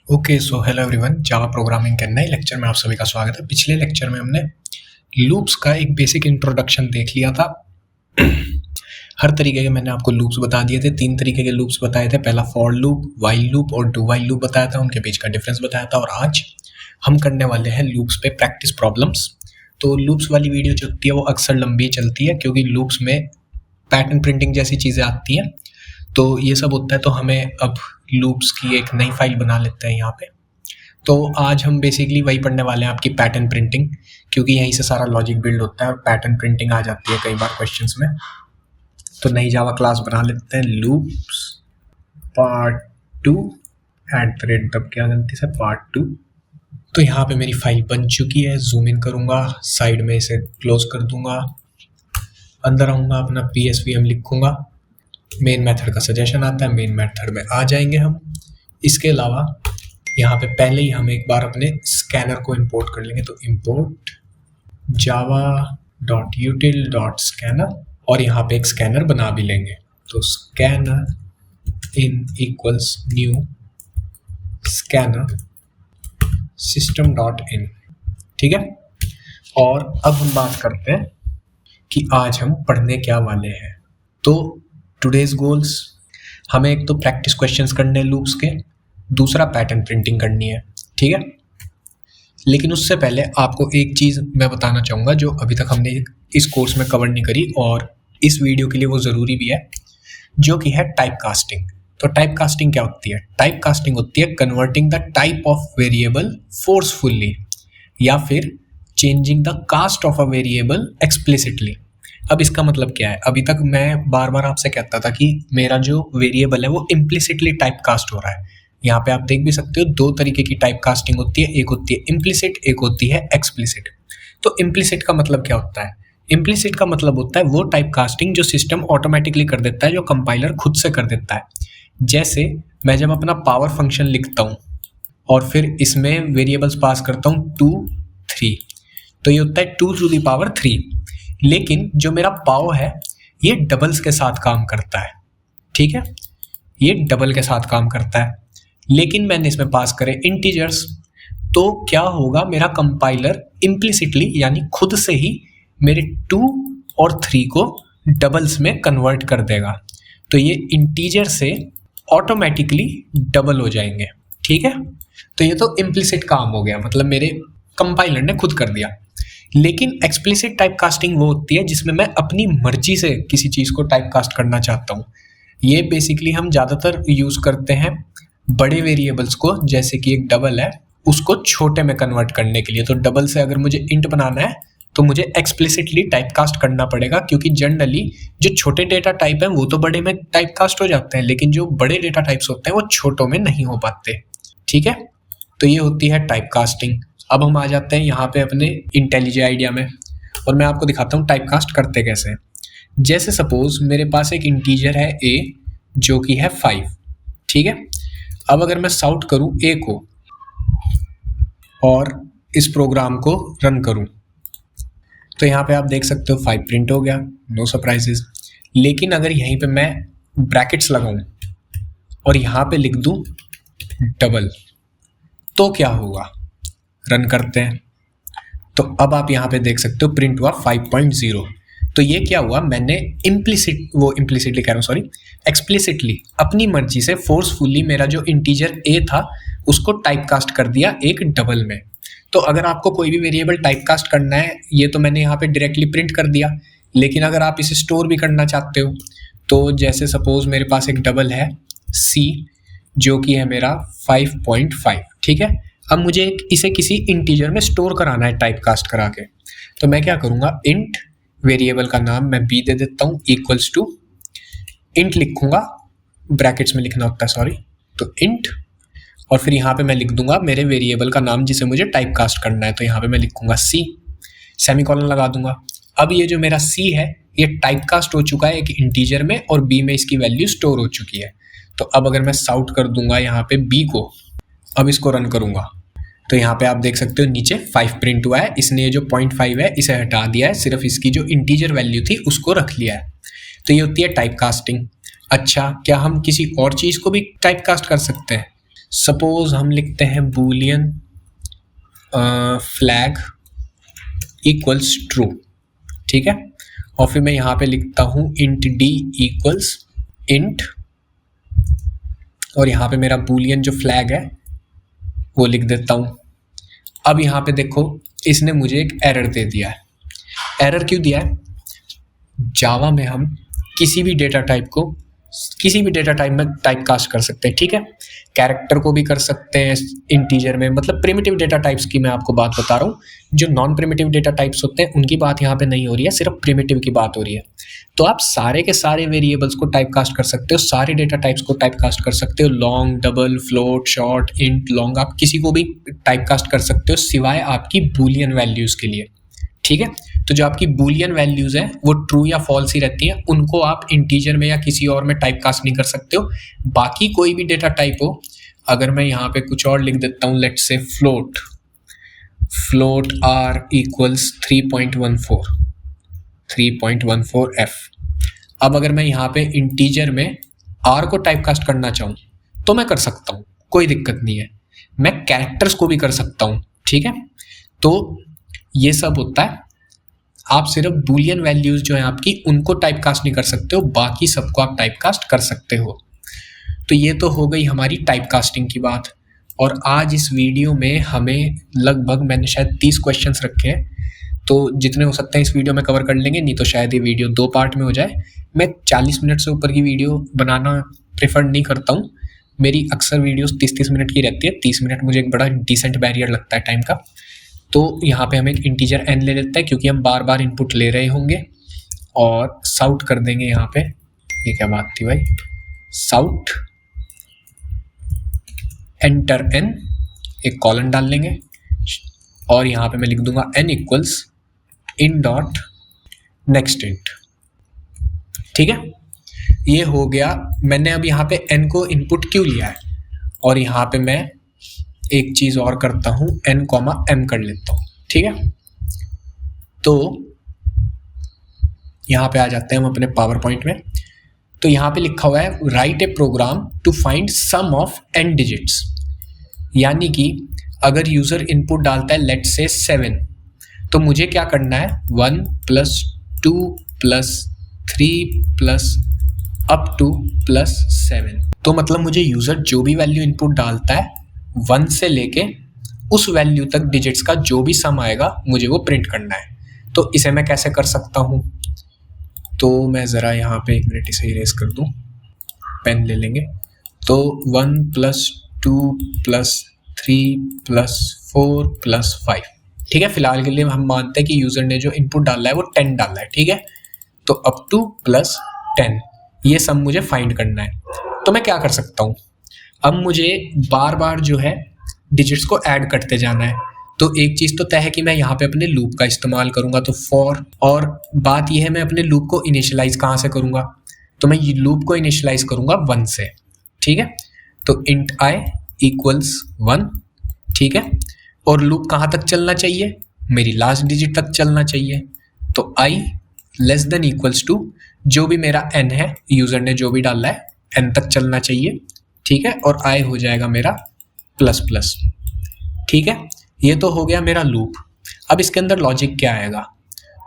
Okay so hello everyone, Java programming के नए lecture में आप सभी का स्वागत है। पिछले लेक्चर में हमने लूप्स का एक बेसिक इंट्रोडक्शन देख लिया था। हर तरीके के मैंने आपको लूप्स बता दिए थे। 3 तरीके के लूप्स बताए थे। पहला फॉर लूप, वाइल लूप और डू वाइल लूप बताया था, उनके बीच का डिफरेंस बताया था। और आज हम करने वाले हैं लूप्स पे प्रैक्टिस प्रॉब्लम्स। तो लूप्स वाली वीडियो जो होती है वो अक्सर लंबी चलती है, क्योंकि लूप्स में पैटर्न प्रिंटिंग जैसी चीज़ें आती हैं। तो ये सब होता है, तो हमें अब लूप्स की एक नई फाइल बना लेते हैं यहाँ पे। तो आज हम बेसिकली वही पढ़ने वाले हैं, आपकी पैटर्न प्रिंटिंग, क्योंकि यहीं से सारा लॉजिक बिल्ड होता है और पैटर्न प्रिंटिंग आ जाती है कई बार क्वेश्चंस में। तो नई जावा क्लास बना लेते हैं, लूप्स पार्ट 2 @ तब क्या गलती से पार्ट 2। तो यहाँ पे मेरी फाइल बन चुकी है। जूम इन करूँगा, साइड में इसे क्लोज कर दूंगा, अंदर आऊँगा, अपना PSVM लिखूँगा। मेन मेथड का सजेशन आता है, मेन मेथड में आ जाएंगे हम। इसके अलावा यहाँ पे पहले ही हम एक बार अपने स्कैनर को इंपोर्ट कर लेंगे। तो इंपोर्ट java.util.scanner और यहाँ पे एक स्कैनर बना भी लेंगे। तो स्कैनर इन इक्वल्स न्यू स्कैनर system.in, ठीक है। और अब हम बात करते हैं कि आज हम पढ़ने क्या वाले हैं। तो टुडेज गोल्स, हमें एक तो प्रैक्टिस क्वेश्चंस करने हैं लूप्स के, दूसरा पैटर्न प्रिंटिंग करनी है, ठीक है। लेकिन उससे पहले आपको एक चीज़ मैं बताना चाहूँगा जो अभी तक हमने इस कोर्स में कवर नहीं करी, और इस वीडियो के लिए वो ज़रूरी भी है, जो कि है टाइप कास्टिंग। तो टाइप कास्टिंग क्या होती है? टाइप कास्टिंग होती है converting the type of variable forcefully, या फिर changing the cast of a variable explicitly. अब इसका मतलब क्या है? अभी तक मैं बार बार आपसे कहता था कि मेरा जो वेरिएबल है वो इम्प्लिसिटली टाइप कास्ट हो रहा है। यहाँ पे आप देख भी सकते हो, 2 तरीके की टाइप कास्टिंग होती है, एक होती है इम्प्लिसिट, एक होती है एक्सप्लिसिट। तो इम्प्लिसिट का मतलब क्या होता है? इम्प्लिसिट का मतलब होता है वो टाइप कास्टिंग जो सिस्टम ऑटोमेटिकली कर देता है, जो कंपाइलर खुद से कर देता है। जैसे मैं जब अपना पावर फंक्शन लिखता हूँ और फिर इसमें वेरिएबल्स पास करता हूँ 2, 3, तो ये होता है 2⁻3। लेकिन जो मेरा पाव है ये डबल्स के साथ काम करता है, ठीक है, ये डबल के साथ काम करता है। लेकिन मैंने इसमें पास करे इंटीजर्स, तो क्या होगा? मेरा कंपाइलर इम्प्लिसिटली यानी खुद से ही मेरे 2 और 3 को डबल्स में कन्वर्ट कर देगा। तो ये इंटीजर से ऑटोमेटिकली डबल हो जाएंगे, ठीक है। तो ये तो इम्प्लिसिट काम हो गया, मतलब मेरे कंपाइलर ने खुद कर दिया। लेकिन एक्सप्लिसिट टाइप कास्टिंग वो होती है जिसमें मैं अपनी मर्जी से किसी चीज़ को टाइप कास्ट करना चाहता हूँ। ये बेसिकली हम ज़्यादातर यूज़ करते हैं बड़े वेरिएबल्स को, जैसे कि एक डबल है, उसको छोटे में कन्वर्ट करने के लिए। तो डबल से अगर मुझे इंट बनाना है तो मुझे एक्सप्लिसिटली टाइप कास्ट करना पड़ेगा, क्योंकि जनरली जो छोटे डेटा टाइप हैं वो तो बड़े में टाइप कास्ट हो जाते हैं, लेकिन जो बड़े डेटा टाइप्स होते हैं वो छोटों में नहीं हो पाते, ठीक है। तो ये होती है टाइप कास्टिंग। अब हम आ जाते हैं यहाँ पे अपने इंटेलिजे आइडिया में, और मैं आपको दिखाता हूँ टाइप कास्ट करते कैसे हैं। जैसे सपोज मेरे पास एक इंटीजर है a जो कि है 5, ठीक है। अब अगर मैं साउट करूँ a को और इस प्रोग्राम को रन करूँ, तो यहाँ पे आप देख सकते हो 5 प्रिंट हो गया, नो सरप्राइजेस। लेकिन अगर यहीं पे मैं ब्रैकेट्स लगाऊं और यहाँ पे लिख दूं डबल, तो क्या होगा? रन करते हैं, तो अब आप यहाँ पे देख सकते हो प्रिंट हुआ 5.0। तो ये क्या हुआ? मैंने एक्सप्लिसिटली अपनी मर्जी से फोर्सफुली मेरा जो इंटीजर a था उसको टाइप कास्ट कर दिया एक डबल में। तो अगर आपको कोई भी वेरिएबल टाइप कास्ट करना है, ये तो मैंने यहाँ पे डायरेक्टली प्रिंट कर दिया, लेकिन अगर आप इसे स्टोर भी करना चाहते हो, तो जैसे सपोज मेरे पास एक डबल है c जो कि है मेरा 5.5, ठीक है। अब मुझे इसे किसी इंटीजर में स्टोर कराना है टाइप कास्ट करा के, तो मैं क्या करूँगा? इंट वेरिएबल का नाम मैं b दे देता हूँ, इक्वल्स टू इंट लिखूंगा, ब्रैकेट्स में लिखना होता है, सॉरी, तो इंट, और फिर यहाँ पे मैं लिख दूंगा मेरे वेरिएबल का नाम जिसे मुझे टाइप कास्ट करना है। तो यहाँ पे मैं लिखूंगा c, सेमीकोलन लगा दूंगा। अब ये जो मेरा c है ये टाइप कास्ट हो चुका है एक इंटीजर में, और b में इसकी वैल्यू स्टोर हो चुकी है। तो अब अगर मैं साउट कर दूंगा यहाँ पे b को, अब इसको रन करूंगा, तो यहाँ पे आप देख सकते हो नीचे 5 प्रिंट हुआ है। इसने ये जो 0.5 है इसे हटा दिया है, सिर्फ इसकी जो इंटीजर वैल्यू थी उसको रख लिया है। तो ये होती है टाइप कास्टिंग। अच्छा, क्या हम किसी और चीज़ को भी टाइप कास्ट कर सकते हैं? सपोज हम लिखते हैं बूलियन फ्लैग इक्वल्स ट्रू, ठीक है, और फिर मैं यहाँ पे लिखता हूँ इंट डी इक्वल्स इंट, और यहाँ पे मेरा बूलियन जो फ्लैग है वो लिख देता हूँ। अब यहाँ पे देखो इसने मुझे एक एरर दे दिया है। एरर क्यों दिया है? जावा में हम किसी भी डेटा टाइप को किसी भी डेटा टाइप में टाइप कास्ट कर सकते हैं, ठीक है। कैरेक्टर को भी कर सकते हैं इंटीजर में, मतलब प्रिमिटिव डेटा टाइप्स की मैं आपको बात बता रहा हूँ। जो नॉन प्रिमिटिव डेटा टाइप्स होते हैं उनकी बात यहाँ पे नहीं हो रही है, सिर्फ प्रिमिटिव की बात हो रही है। तो आप सारे के सारे वेरिएबल्स को टाइप कास्ट कर सकते हो, सारे डेटा टाइप्स को टाइप कास्ट कर सकते हो, long, double, float, short, int, long, आप किसी को भी टाइप कास्ट कर सकते हो सिवाय आपकी बूलियन वैल्यूज़ के लिए, ठीक है। तो जो आपकी बूलियन वैल्यूज़ हैं वो ट्रू या फॉल्स ही रहती हैं, उनको आप इंटीजर में या किसी और में टाइप कास्ट नहीं कर सकते हो। बाकी कोई भी डेटा टाइप हो, अगर मैं यहाँ पे कुछ और लिख देता हूँ, let's say float are equals 3.14 f। अब अगर मैं यहाँ पे इंटीजर में आर को टाइप कास्ट करना चाहूँ तो मैं कर सकता हूँ, कोई दिक्कत नहीं है। मैं कैरेक्टर्स को भी कर सकता हूँ, ठीक है। तो ये सब होता है, आप सिर्फ बूलियन वैल्यूज जो है आपकी उनको टाइप कास्ट नहीं कर सकते हो, बाकी सबको आप टाइप कास्ट कर सकते हो। तो ये तो हो गई हमारी टाइप कास्टिंग की बात। और आज इस वीडियो में हमें लगभग, मैंने शायद 30 क्वेश्चंस रखे हैं, तो जितने हो सकते हैं इस वीडियो में कवर कर लेंगे, नहीं तो शायद ये वीडियो 2 पार्ट में हो जाए। मैं 40 मिनट से ऊपर की वीडियो बनाना प्रेफर नहीं करता हूँ, मेरी अक्सर वीडियोस 30-30 मिनट की रहती है। 30 मिनट मुझे एक बड़ा डिसेंट बैरियर लगता है टाइम का। तो यहाँ पे हम एक इंटीजर n ले लेते हैं क्योंकि हम बार बार इनपुट ले रहे होंगे, और साउट कर देंगे यहाँ पे, ये क्या बात थी भाई, साउट एंटर n, एक कॉलन डाल लेंगे, और यहाँ पे मैं लिख दूंगा n equals in dot next int, ठीक है। ये हो गया। मैंने अब यहाँ पे n को इनपुट क्यों लिया है, और यहाँ पे मैं एक चीज़ और करता हूँ, n, m कर लेता हूँ, ठीक है। तो यहाँ पे आ जाते हैं हम अपने पावर पॉइंट में। तो यहाँ पे लिखा हुआ है write a program to find sum of n digits, यानी कि अगर यूज़र इनपुट डालता है लेट्स से 7, तो मुझे क्या करना है 1 + 2 + 3 + अप टू +7। तो मतलब मुझे यूज़र जो भी वैल्यू इनपुट डालता है 1 से लेके उस वैल्यू तक डिजिट्स का जो भी सम आएगा मुझे वो प्रिंट करना है। तो इसे मैं कैसे कर सकता हूँ, तो मैं ज़रा यहाँ पे 1 मिनट इसे इरेज कर दूँ, पेन ले लेंगे। तो 1 + 2 + 3 + 4 + 5, ठीक है। फिलहाल के लिए हम मानते हैं कि यूज़र ने जो इनपुट डाला है वो 10 डाला है, ठीक है। तो अप टू +10 ये सम मुझे फाइंड करना है। तो मैं क्या कर सकता हूँ, अब मुझे बार बार जो है डिजिट्स को ऐड करते जाना है। तो एक चीज़ तो तय है कि मैं यहाँ पे अपने लूप का इस्तेमाल करूँगा, तो फॉर, और बात यह है मैं अपने लूप को इनिशियलाइज कहाँ से करूँगा, तो मैं लूप को इनिशियलाइज करूँगा 1 से, ठीक है। तो इंट i इक्वल्स 1, ठीक है। और लूप कहाँ तक चलना चाहिए, मेरी लास्ट डिजिट तक चलना चाहिए। तो i <= जो भी मेरा n है, यूज़र ने जो भी डाला है n तक चलना चाहिए, ठीक है। और i हो जाएगा मेरा ++, ठीक है। ये तो हो गया मेरा लूप। अब इसके अंदर लॉजिक क्या आएगा,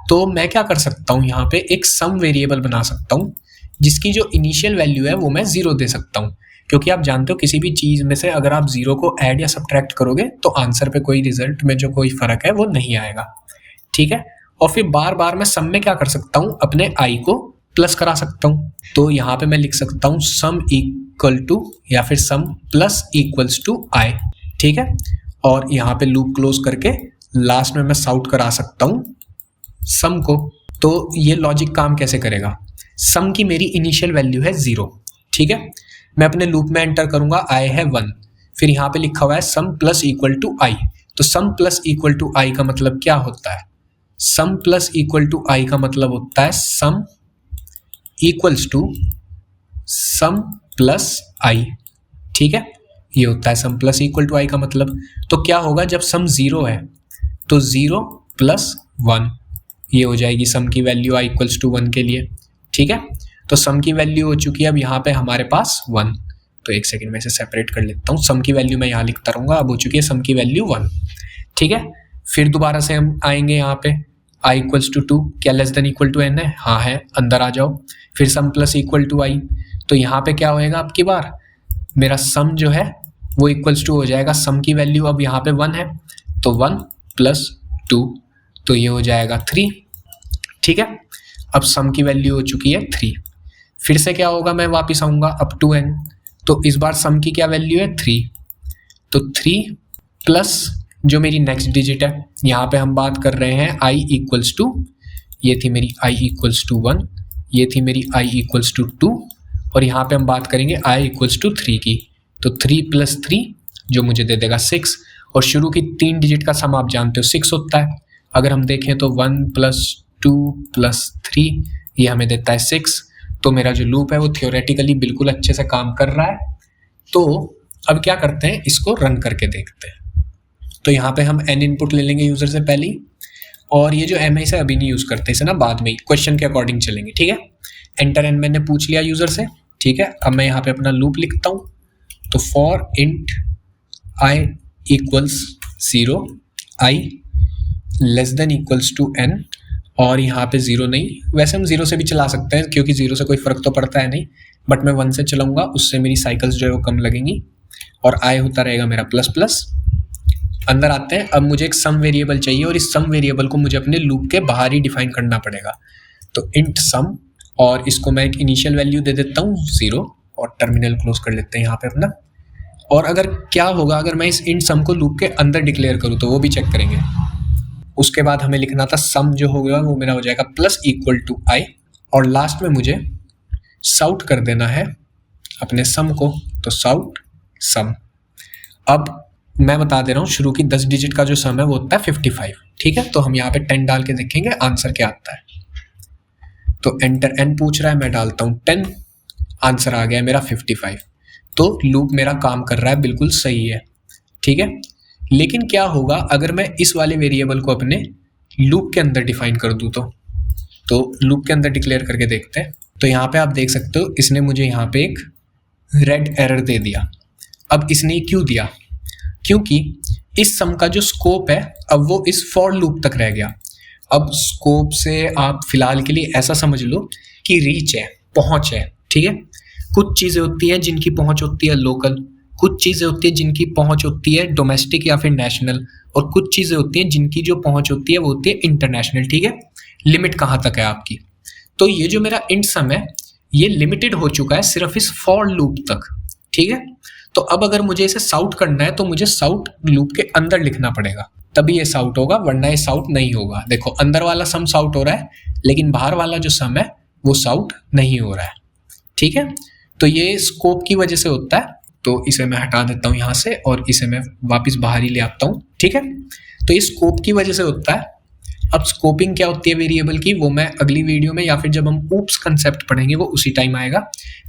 तो मैं क्या कर सकता हूँ, यहाँ पे एक सम वेरिएबल बना सकता हूँ जिसकी जो इनिशियल वैल्यू है वो मैं 0 दे सकता हूँ, क्योंकि आप जानते हो किसी भी चीज़ में से अगर आप 0 को ऐड या सब्ट्रैक्ट करोगे तो आंसर पे कोई रिजल्ट में जो कोई फ़र्क है वो नहीं आएगा, ठीक है। और फिर बार बार मैं सम में क्या कर सकता हूँ, अपने i को प्लस करा सकता हूँ। तो यहाँ पे मैं लिख सकता हूँ सम इक्वल टू या फिर sum plus equals to i, ठीक है। और यहाँ पे लूप क्लोज करके लास्ट में मैं साउट करा सकता हूँ सम को। तो ये लॉजिक काम कैसे करेगा, सम की मेरी इनिशियल वैल्यू है 0, ठीक है। मैं अपने लूप में एंटर करूँगा i है 1, फिर यहाँ पे लिखा हुआ है sum plus equal to i। तो sum plus equal to i का मतलब क्या होता है, sum plus equal to i का मतलब होता है sum equals to sum plus i, ठीक है। ये होता है sum plus equal to i का मतलब। तो क्या होगा जब सम 0 है, तो 0 + 1, ये हो जाएगी सम की वैल्यू i = 1 के लिए, ठीक है। तो सम की वैल्यू हो चुकी है अब यहाँ पे हमारे पास 1, तो एक सेकंड में इसे सेपरेट कर लेता हूँ। सम की वैल्यू मैं यहाँ लिखता रहूँगा। अब हो चुकी है सम की वैल्यू 1, ठीक है। फिर दोबारा से हम आएंगे यहाँ पे i इक्वल्स टू 2, क्या less than equal to n है? हाँ है, अंदर आ जाओ। फिर sum plus equal to i, तो यहाँ पे क्या होएगा आपकी बार, मेरा सम जो है वो इक्वल्स टू हो जाएगा, सम की वैल्यू अब यहाँ पे 1 है तो 1 प्लस 2, तो ये हो जाएगा 3, ठीक है। अब सम की वैल्यू हो चुकी है 3। फिर से क्या होगा, मैं वापस आऊँगा अप टू n, तो इस बार सम की क्या वैल्यू है 3, तो 3 प्लस जो मेरी नेक्स्ट डिजिट है, यहाँ पे हम बात कर रहे हैं i इक्वल्स टू, ये थी मेरी i इक्वल्स टू 1, ये थी मेरी i इक्वल्स टू 2, और यहाँ पे हम बात करेंगे i इक्वल्स टू 3 की, तो 3 प्लस 3 जो मुझे दे देगा 6, और शुरू की 3 डिजिट का सम आप जानते हो 6 होता है। अगर हम देखें तो 1 प्लस 2 प्लस 3 ये हमें देता है 6, तो मेरा जो लूप है वो थियोरेटिकली बिल्कुल अच्छे से काम कर रहा है। तो अब क्या करते हैं, इसको रन करके देखते हैं। तो यहाँ पे हम n इनपुट ले लेंगे यूज़र से पहले ही, और ये जो m है इसे अभी नहीं यूज़ करते, इसे ना बाद में ही क्वेश्चन के अकॉर्डिंग चलेंगे, ठीक है। एंटर n मैंने पूछ लिया यूज़र से, ठीक है। अब मैं यहाँ पे अपना लूप लिखता हूँ, तो for int i equals 0, i less than equals to n, और यहाँ पे 0 नहीं, वैसे हम 0 से भी चला सकते हैं क्योंकि 0 से कोई फ़र्क तो पड़ता है नहीं, बट मैं 1 से चलाऊँगा, उससे मेरी साइकिल्स जो है वो कम लगेंगी, और i होता रहेगा मेरा प्लस प्लस। अंदर आते हैं, अब मुझे एक सम वेरिएबल चाहिए, और इस सम वेरिएबल को मुझे अपने लूप के बाहर ही डिफाइन करना पड़ेगा, तो इंट सम, और इसको मैं एक इनिशियल वैल्यू दे देता हूँ 0, और टर्मिनल क्लोज कर लेते हैं यहाँ पे अपना। और अगर क्या होगा, अगर मैं इस इंट सम को लूप के अंदर डिक्लेयर करूँ तो वो भी चेक करेंगे। उसके बाद हमें लिखना था सम जो होगा वो मेरा हो जाएगा प्लस इक्वल टू i, और लास्ट में मुझे साउट कर देना है अपने सम को, तो साउट सम। अब मैं बता दे रहा हूँ, शुरू की 10 डिजिट का जो सम है वो होता है 55, ठीक है। तो हम यहाँ पे 10 डाल के देखेंगे आंसर क्या आता है। तो एंटर n पूछ रहा है, मैं डालता हूँ 10, आंसर आ गया मेरा 55। तो लूप मेरा काम कर रहा है, बिल्कुल सही है, ठीक है। लेकिन क्या होगा अगर मैं इस वाले वेरिएबल को अपने लूप के अंदर डिफाइन कर दूँ, तो लूप के अंदर डिक्लेयर करके देखते हैं। तो यहाँ पे आप देख सकते हो, इसने मुझे यहाँ पे एक रेड एरर दे दिया। अब इसने क्यों दिया, क्योंकि इस सम का जो स्कोप है अब वो इस फॉर लूप तक रह गया। अब स्कोप से आप फिलहाल के लिए ऐसा समझ लो कि रीच है, पहुंच है, ठीक है। कुछ चीज़ें होती हैं जिनकी पहुंच होती है लोकल, कुछ चीज़ें होती है जिनकी पहुंच होती है डोमेस्टिक या फिर नेशनल, और कुछ चीज़ें होती हैं जिनकी जो पहुंच होती है वो होती है इंटरनेशनल, ठीक है। लिमिट कहाँ तक है आपकी, तो ये जो मेरा इंट सम है ये लिमिटेड हो चुका है सिर्फ इस फॉर लूप तक, ठीक है। तो अब अगर मुझे इसे साउट करना है तो मुझे साउट लूप के अंदर लिखना पड़ेगा, तभी ये साउट होगा, वरना ये साउट नहीं होगा। देखो अंदर वाला सम साउट हो रहा है, लेकिन बाहर वाला जो सम है वो साउट नहीं हो रहा है, ठीक है। तो ये स्कोप की वजह से होता है, तो इसे मैं हटा देता हूँ यहाँ से, और इसे मैं वापस बाहर ही ले आता हूँ, ठीक है। तो ये स्कोप की वजह से होता है। अब स्कोपिंग क्या होती है वेरिएबल की, वो मैं अगली वीडियो में या फिर जब हम ऊप्स कंसेप्ट पढ़ेंगे वो उसी टाइम आएगा।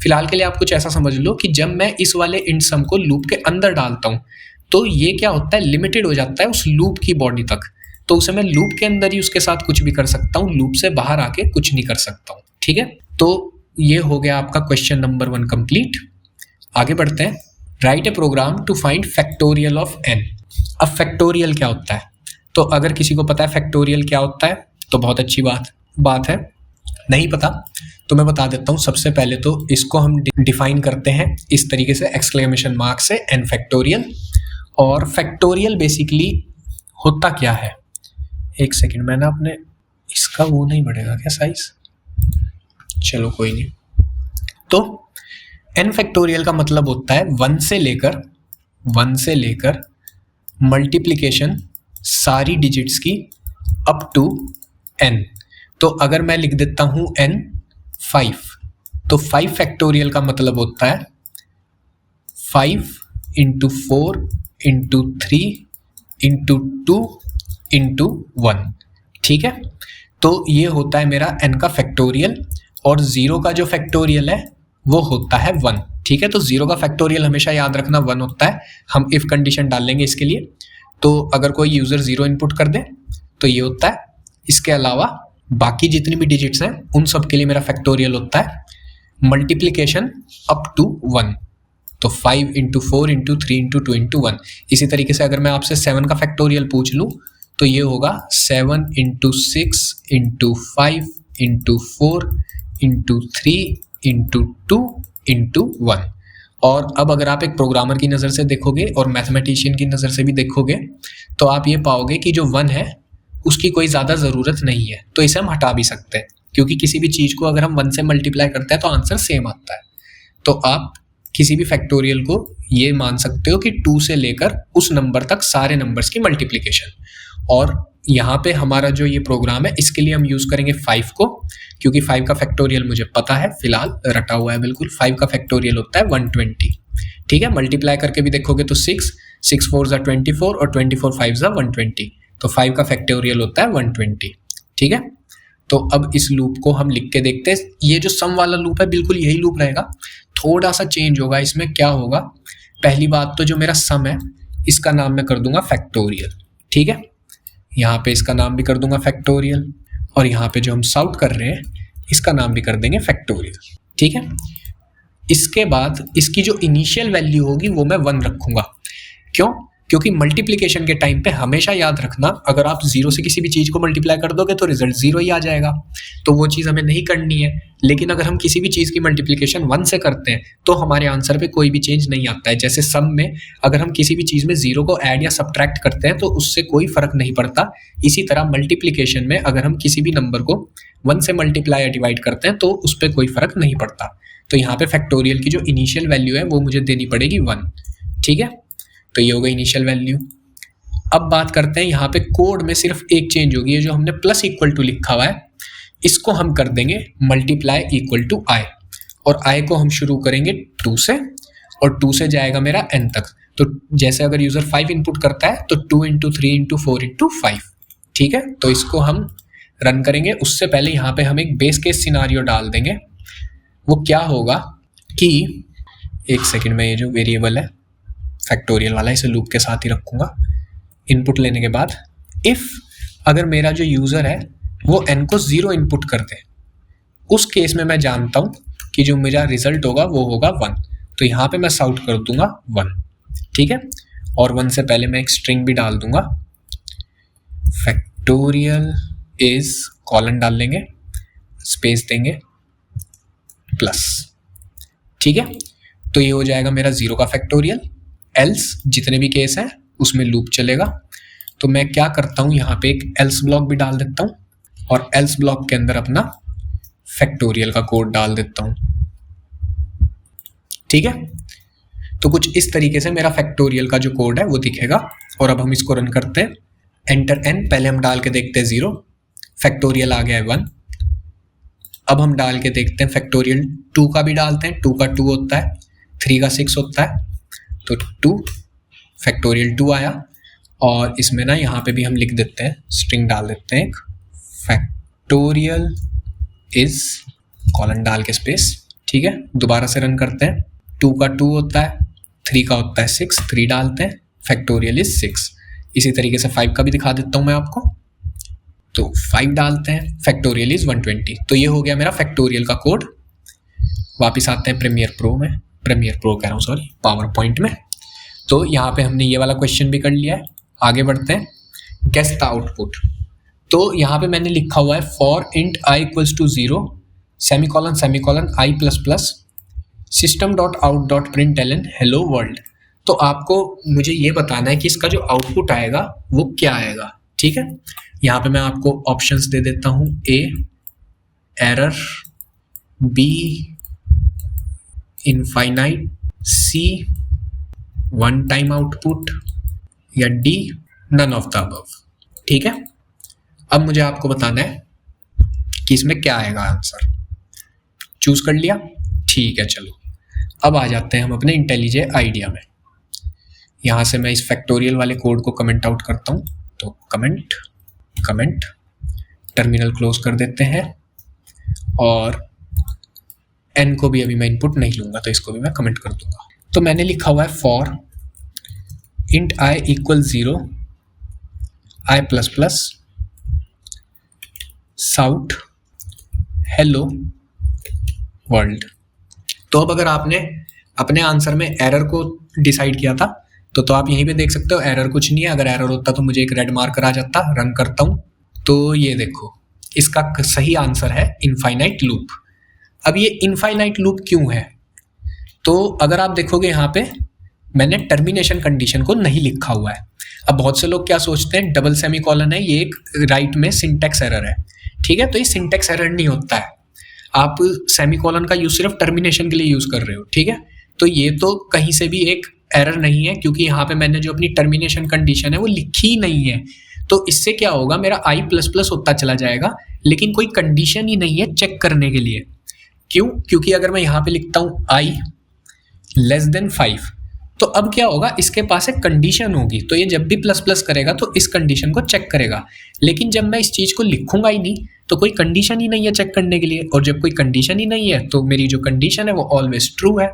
फिलहाल के लिए आप कुछ ऐसा समझ लो कि जब मैं इस वाले इंट सम को लूप के अंदर डालता हूँ तो ये क्या होता है, लिमिटेड हो जाता है उस लूप की बॉडी तक, तो उसे मैं लूप के अंदर ही उसके साथ कुछ भी कर सकता हूँ, लूप से बाहर आके कुछ नहीं कर सकता हूँ, ठीक है। तो ये हो गया आपका क्वेश्चन नंबर 1 कंप्लीट। आगे बढ़ते हैं। Write a program to find factorial of n। अब फैक्टोरियल क्या होता है, तो अगर किसी को पता है फैक्टोरियल क्या होता है तो बहुत अच्छी बात है। नहीं पता तो मैं बता देता हूँ। सबसे पहले तो इसको हम डिफाइन करते हैं इस तरीके से, एक्सक्लेमेशन मार्क से, n फैक्टोरियल। और फैक्टोरियल बेसिकली होता क्या है, एक सेकंड, मैं ना अपने इसका वो नहीं बढ़ेगा क्या साइज, चलो कोई नहीं। तो n फैक्टोरियल का मतलब होता है 1 से लेकर मल्टीप्लिकेशन सारी डिजिट्स की अप टू n। तो अगर मैं लिख देता हूँ n 5, तो 5 फैक्टोरियल का मतलब होता है 5 इंटू 4 इंटू 3 इंटू 2 इंटू 1, ठीक है। तो ये होता है मेरा n का फैक्टोरियल, और 0 का जो फैक्टोरियल है वो होता है 1, ठीक है। तो 0 का फैक्टोरियल हमेशा याद रखना 1 होता है। हम इफ कंडीशन डालेंगे इसके लिए, तो अगर कोई यूज़र 0 इनपुट कर दे तो ये होता है। इसके अलावा बाकी जितनी भी डिजिट्स हैं उन सब के लिए मेरा फैक्टोरियल होता है मल्टीप्लिकेशन अप टू 1, तो 5 इंटू 4 इंटू 3 इंटू 2 इंटू 1। इसी तरीके से अगर मैं आपसे 7 का फैक्टोरियल पूछ लूँ तो ये होगा 7 into 6 into 5 into 4 into 3 into 2 into 1। और अब अगर आप एक प्रोग्रामर की नज़र से देखोगे और मैथमेटिशियन की नज़र से भी देखोगे तो आप ये पाओगे कि जो 1 है उसकी कोई ज़्यादा ज़रूरत नहीं है, तो इसे हम हटा भी सकते हैं, क्योंकि किसी भी चीज़ को अगर हम 1 से मल्टीप्लाई करते हैं तो आंसर सेम आता है। तो आप किसी भी फैक्टोरियल को ये मान सकते हो कि 2 से लेकर उस नंबर तक सारे नंबर्स की मल्टीप्लिकेशन। और यहाँ पे हमारा जो ये प्रोग्राम है इसके लिए हम यूज़ करेंगे 5 को, क्योंकि 5 का फैक्टोरियल मुझे पता है, फिलहाल रटा हुआ है बिल्कुल। 5 का फैक्टोरियल होता है 120। ठीक है, मल्टीप्लाई करके भी देखोगे तो 6 4 ज़ा 24 और 24 5 ज़ा 120, तो 5 का फैक्टोरियल होता है 120। ठीक है, तो अब इस लूप को हम लिख के देखते हैं। ये जो सम वाला लूप है बिल्कुल यही लूप रहेगा, थोड़ा सा चेंज होगा। इसमें क्या होगा, पहली बात तो जो मेरा सम है इसका नाम मैं कर दूंगा फैक्टोरियल। ठीक है, यहाँ पे इसका नाम भी कर दूंगा फैक्टोरियल, और यहाँ पे जो हम सॉल्व कर रहे हैं इसका नाम भी कर देंगे फैक्टोरियल। ठीक है, इसके बाद इसकी जो इनिशियल वैल्यू होगी वो मैं 1 रखूंगा। क्यों? क्योंकि मल्टीप्लिकेशन के टाइम पे हमेशा याद रखना, अगर आप 0 से किसी भी चीज़ को मल्टीप्लाई कर दोगे तो रिजल्ट 0 ही आ जाएगा, तो वो चीज़ हमें नहीं करनी है। लेकिन अगर हम किसी भी चीज़ की मल्टीप्लिकेशन 1 से करते हैं तो हमारे आंसर पे कोई भी चेंज नहीं आता है। जैसे सम में अगर हम किसी भी चीज़ में 0 को ऐड या सब्ट्रैक्ट करते हैं तो उससे कोई फर्क नहीं पड़ता। इसी तरह मल्टीप्लिकेशन में अगर हम किसी भी नंबर को 1 से मल्टीप्लाई या डिवाइड करते हैं तो उस पर कोई फर्क नहीं पड़ता। तो यहाँ पे फैक्टोरियल की जो इनिशियल वैल्यू है वो मुझे देनी पड़ेगी 1। ठीक है, तो ये हो गई इनिशियल वैल्यू। अब बात करते हैं यहाँ पे कोड में सिर्फ एक चेंज होगी, ये जो हमने प्लस इक्वल टू लिखा हुआ है इसको हम कर देंगे मल्टीप्लाई इक्वल टू आई, और आई को हम शुरू करेंगे 2 से, और 2 से जाएगा मेरा n तक। तो जैसे अगर यूजर 5 इनपुट करता है तो 2 इंटू 3 इंटू 4 इंटू 5। ठीक है, तो इसको हम रन करेंगे। उससे पहले यहाँ पे हम एक बेस केस सिनारियो डाल देंगे। वो क्या होगा कि एक सेकेंड में, ये जो वेरिएबल है फैक्टोरियल वाला इसे लूप के साथ ही रखूँगा। इनपुट लेने के बाद इफ़ अगर मेरा जो यूज़र है वो n को 0 इनपुट कर दे, उस केस में मैं जानता हूँ कि जो मेरा रिजल्ट होगा वो होगा 1। तो यहाँ पे मैं साउट कर दूंगा 1। ठीक है, और 1 से पहले मैं एक स्ट्रिंग भी डाल दूंगा, फैक्टोरियल इज कॉलन डाल लेंगे, स्पेस देंगे प्लस। ठीक है, तो ये हो जाएगा मेरा 0 का फैक्टोरियल। एल्स जितने भी केस हैं उसमें लूप चलेगा। तो मैं क्या करता हूँ, यहाँ पे एक एल्स ब्लॉक भी डाल देता हूँ, और एल्स ब्लॉक के अंदर अपना फैक्टोरियल का कोड डाल देता हूँ। ठीक है, तो कुछ इस तरीके से मेरा फैक्टोरियल का जो कोड है वो दिखेगा। और अब हम इसको रन करते हैं। एंटर n, पहले हम डाल के देखते हैं 0, फैक्टोरियल आ गया है 1। अब हम डाल के देखते हैं फैक्टोरियल 2 का भी डालते हैं, 2 का 2 होता है, 3 का 6 होता है, तो 2 फैक्टोरियल 2 आया। और इसमें ना यहाँ पे भी हम लिख देते हैं, स्ट्रिंग डाल देते हैं, एक फैक्टोरियल इज कॉलन डाल के स्पेस। ठीक है, दोबारा से रन करते हैं। 2 का 2 होता है, 3 का होता है 6, 3 डालते हैं, फैक्टोरियल इज 6। इसी तरीके से 5 का भी दिखा देता हूँ मैं आपको, तो 5 डालते हैं, फैक्टोरियल इज 120। तो ये हो गया मेरा फैक्टोरियल का कोड। वापिस आते हैं प्रीमियर प्रो में, प्रीमियर प्रो कह रहा हूँ सॉरी, पावर पॉइंट में। तो यहाँ पे हमने ये वाला क्वेश्चन भी कर लिया है। आगे बढ़ते हैं, गेस द आउटपुट। तो यहाँ पे मैंने लिखा हुआ है for int i equals to 0 semicolon i plus plus system dot out dot print l n hello world. तो आपको मुझे ये बताना है कि इसका जो आउटपुट आएगा वो क्या आएगा। ठीक है, यहाँ पे मैं आपको ऑप्शंस दे देता हूँ, A error, B infinite, C one time output, या D none of the above. ठीक है, अब मुझे आपको बताना है कि इसमें क्या आएगा आंसर। चूज कर लिया, ठीक है। चलो अब आ जाते हैं हम अपने इंटेलिजे आइडिया में। यहाँ से मैं इस फैक्टोरियल वाले कोड को कमेंट आउट करता हूँ, तो कमेंट कमेंट, टर्मिनल क्लोज कर देते हैं, और n को भी अभी मैं इनपुट नहीं लूँगा तो इसको भी मैं कमेंट कर दूंगा। तो मैंने लिखा हुआ है for int i equal 0 i plus plus sout hello world. तो अब अगर आपने अपने आंसर में एरर को डिसाइड किया था। तो आप यहीं पे देख सकते हो एरर कुछ नहीं है। अगर एरर होता तो मुझे एक रेड मार्कर आ जाता। रन करता हूँ तो ये देखो इसका सही आंसर है इनफाइनाइट लूप। अब ये इनफाइनाइट लूप क्यों है? तो अगर आप देखोगे यहाँ पे मैंने टर्मिनेशन कंडीशन को नहीं लिखा हुआ है। अब बहुत से लोग क्या सोचते हैं डबल सेमीकोलन है, ये एक राइट में सिंटैक्स एरर है। ठीक है, तो ये सिंटैक्स एरर नहीं होता है। आप सेमीकोलन का यूज सिर्फ टर्मिनेशन के लिए यूज कर रहे हो। ठीक है, तो ये तो कहीं से भी एक एरर नहीं है, क्योंकि यहाँ पे मैंने जो अपनी टर्मिनेशन कंडीशन है वो लिखी ही नहीं है। तो इससे क्या होगा, मेरा आई प्लस प्लस होता चला जाएगा, लेकिन कोई कंडीशन ही नहीं है चेक करने के लिए। क्यों? क्योंकि अगर मैं यहाँ पे लिखता हूँ आई लेस देन 5, तो अब क्या होगा, इसके पास एक कंडीशन होगी, तो ये जब भी प्लस प्लस करेगा तो इस कंडीशन को चेक करेगा। लेकिन जब मैं इस चीज़ को लिखूंगा ही नहीं तो कोई कंडीशन ही नहीं है चेक करने के लिए, और जब कोई कंडीशन ही नहीं है तो मेरी जो कंडीशन है वो ऑलवेज ट्रू है।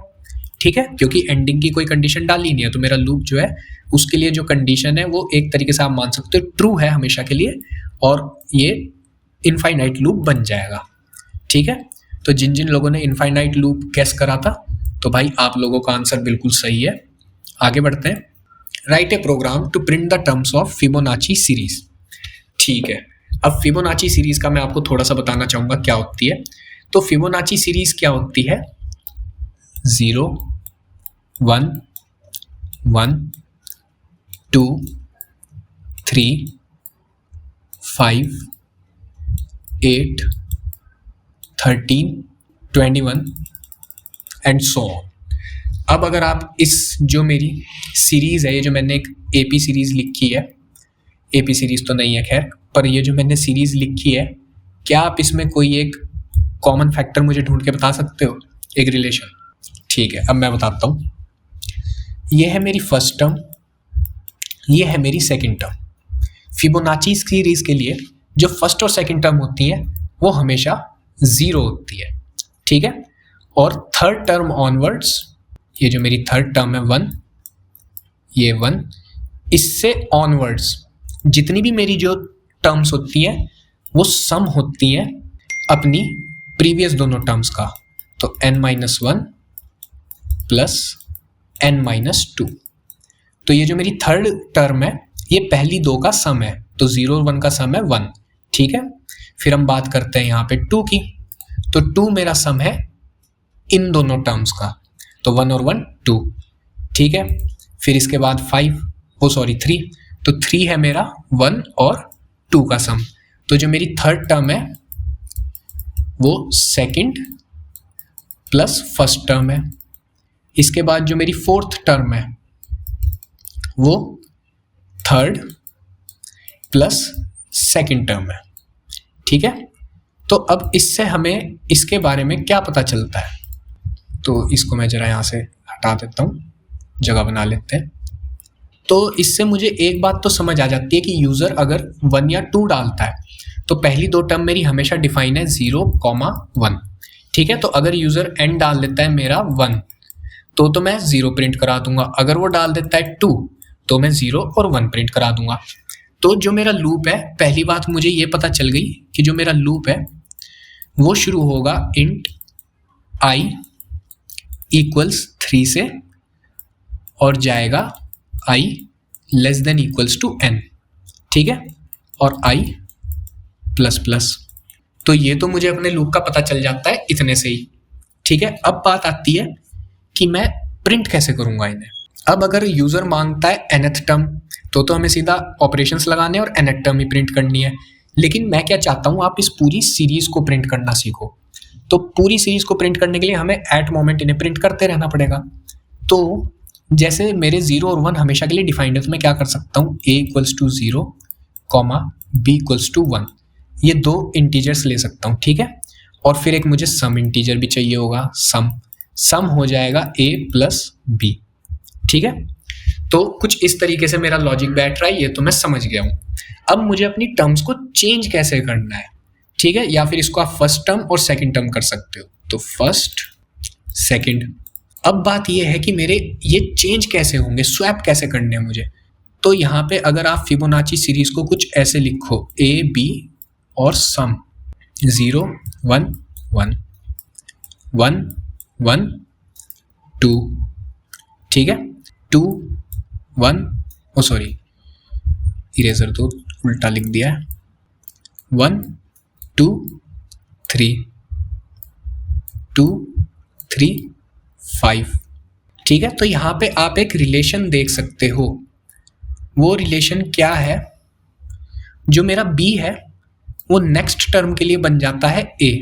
ठीक है, क्योंकि एंडिंग की कोई कंडीशन डाली नहीं है, तो मेरा लूप जो है उसके लिए जो कंडीशन है वो एक तरीके से आप मान सकते हो ट्रू है हमेशा के लिए, और ये इनफाइनाइट लूप बन जाएगा। ठीक है, तो जिन जिन लोगों ने इनफाइनाइट लूप गेस करा था, तो भाई आप लोगों का आंसर बिल्कुल सही है। आगे बढ़ते हैं। Write a program to print the terms of Fibonacci series. ठीक है, अब फिबोनाची सीरीज का मैं आपको थोड़ा सा बताना चाहूंगा क्या होती है। तो फिबोनाची सीरीज क्या होती है, 0 1 1 2 3 5 8 13 21 एंड सो ऑन। अब अगर आप इस जो मेरी सीरीज़ है, ये जो मैंने एक एपी सीरीज़ लिखी है, एपी सीरीज़ तो नहीं है खैर, पर ये जो मैंने सीरीज़ लिखी है, क्या आप इसमें कोई एक कॉमन फैक्टर मुझे ढूंढ के बता सकते हो, एक रिलेशन? ठीक है, अब मैं बताता हूँ। ये है मेरी फर्स्ट टर्म, ये है मेरी सेकंड टर्म। फिबोनाची सीरीज़ के लिए जो फर्स्ट और सेकंड टर्म होती हैं वो हमेशा 0 होती है। ठीक है, और थर्ड टर्म ऑनवर्ड्स, ये जो मेरी थर्ड टर्म है 1, ये 1, इससे ऑनवर्ड्स जितनी भी मेरी जो टर्म्स होती हैं वो सम होती हैं अपनी प्रीवियस दोनों टर्म्स का। तो n-1 प्लस n-2। तो ये जो मेरी थर्ड टर्म है ये पहली दो का सम है, तो 0 और 1 का सम है 1। ठीक है, फिर हम बात करते हैं यहाँ पे 2 की, तो 2 मेरा सम है इन दोनों टर्म्स का, तो 1 और 1 2। ठीक है, फिर इसके बाद 3, तो 3 है मेरा 1 और 2 का सम। तो जो मेरी थर्ड टर्म है वो सेकंड प्लस फर्स्ट टर्म है। इसके बाद जो मेरी फोर्थ टर्म है वो थर्ड प्लस सेकंड टर्म है। ठीक है, तो अब इससे हमें इसके बारे में क्या पता चलता है, तो इसको मैं जरा यहाँ से हटा देता हूँ, जगह बना लेते हैं। तो इससे मुझे एक बात तो समझ आ जाती है कि यूज़र अगर 1 या 2 डालता है तो पहली दो टर्म मेरी हमेशा डिफाइन है 0,1। ठीक है, तो अगर यूज़र n डाल देता है मेरा 1 तो मैं 0 प्रिंट करा दूंगा, अगर वो डाल देता है 2 तो मैं 0 और 1 प्रिंट करा दूंगा। तो जो मेरा लूप है, पहली बात मुझे ये पता चल गई कि जो मेरा लूप है वो शुरू होगा इंट i इक्वल्स 3 से और जाएगा i less than equals to n। ठीक है, और i प्लस प्लस। तो ये तो मुझे अपने लूप का पता चल जाता है इतने से ही। ठीक है, अब बात आती है कि मैं प्रिंट कैसे करूंगा इन्हें। अब अगर यूजर मांगता है nth टर्म तो हमें सीधा ऑपरेशंस लगाने और nth टर्म ही प्रिंट करनी है। लेकिन मैं क्या चाहता हूँ, आप इस पूरी सीरीज को प्रिंट करना सीखो। तो पूरी सीरीज को प्रिंट करने के लिए हमें एट मोमेंट इन्हें प्रिंट करते रहना पड़ेगा। तो जैसे मेरे 0 और 1 हमेशा के लिए डिफाइंड है, तो मैं क्या कर सकता हूँ, a equals to 0, b equals to 1, ये दो इंटीजर्स ले सकता हूँ। ठीक है, और फिर एक मुझे सम इंटीजर भी चाहिए होगा, सम हो जाएगा a प्लस b। ठीक है, तो कुछ इस तरीके से मेरा लॉजिक बैठ रहा है, ये तो मैं समझ गया हूँ। अब मुझे अपनी टर्म्स को चेंज कैसे करना है। ठीक है, या फिर इसको आप फर्स्ट टर्म और सेकंड टर्म कर सकते हो, तो फर्स्ट सेकंड। अब बात ये है कि मेरे ये चेंज कैसे होंगे, स्वैप कैसे करने हैं मुझे। तो यहाँ पे अगर आप फिबोनाची सीरीज को कुछ ऐसे लिखो, a b और सम 0 1 1 1 1 2, ठीक है, 2 1, ओ सॉरी इरेजर तो उल्टा लिख दिया है, 1 2 3, 2 3 5, ठीक है। तो यहाँ पे आप एक रिलेशन देख सकते हो। वो रिलेशन क्या है, जो मेरा b है वो नेक्स्ट टर्म के लिए बन जाता है a,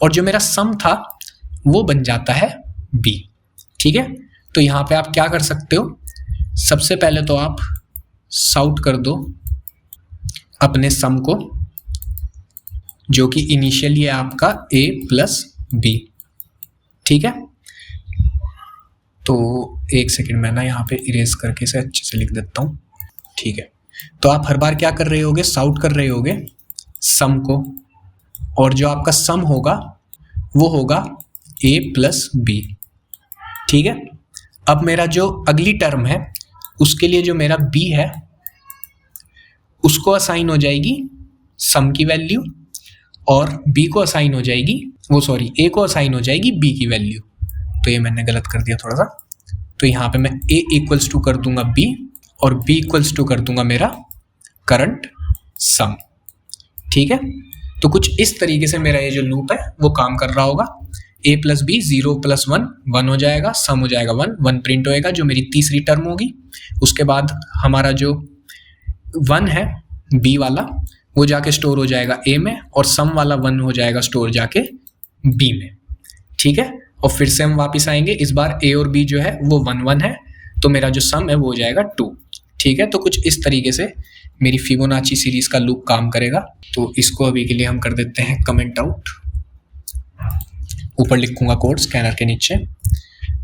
और जो मेरा सम था वो बन जाता है b, ठीक है। तो यहाँ पे आप क्या कर सकते हो, सबसे पहले तो आप सॉर्ट कर दो अपने सम को, जो कि इनिशियली है आपका a प्लस b, ठीक है। तो एक सेकंड मैं ना यहाँ पे इरेज करके इसे अच्छे से लिख देता हूँ, ठीक है। तो आप हर बार क्या कर रहे होगे, सॉर्ट कर रहे होगे सम को, और जो आपका सम होगा वो होगा a प्लस b, ठीक है। अब मेरा जो अगली टर्म है उसके लिए जो मेरा b है उसको असाइन हो जाएगी सम की वैल्यू, और b को असाइन हो जाएगी, वो सॉरी a को असाइन हो जाएगी b की वैल्यू। तो ये मैंने गलत कर दिया थोड़ा सा, तो यहाँ पे मैं a इक्वल्स टू कर दूंगा b और b इक्वल्स टू कर दूंगा मेरा करंट सम, ठीक है। तो कुछ इस तरीके से मेरा ये जो लूप है वो काम कर रहा होगा। a प्लस बी 0 प्लस 1 1 हो जाएगा, सम हो जाएगा 1 1 प्रिंट होएगा जो मेरी तीसरी टर्म होगी। उसके बाद हमारा जो 1 है b वाला वो जाके स्टोर हो जाएगा a में, और सम वाला 1 हो जाएगा स्टोर जाके b में, ठीक है। और फिर से हम वापस आएंगे, इस बार a और b जो है वो 1 1 है, तो मेरा जो सम है वो हो जाएगा 2, ठीक है। तो कुछ इस तरीके से मेरी फिबोनाची सीरीज का लूप काम करेगा। तो इसको अभी के लिए हम कर देते हैं कमेंट आउट, ऊपर लिखूंगा कोड स्कैनर के नीचे।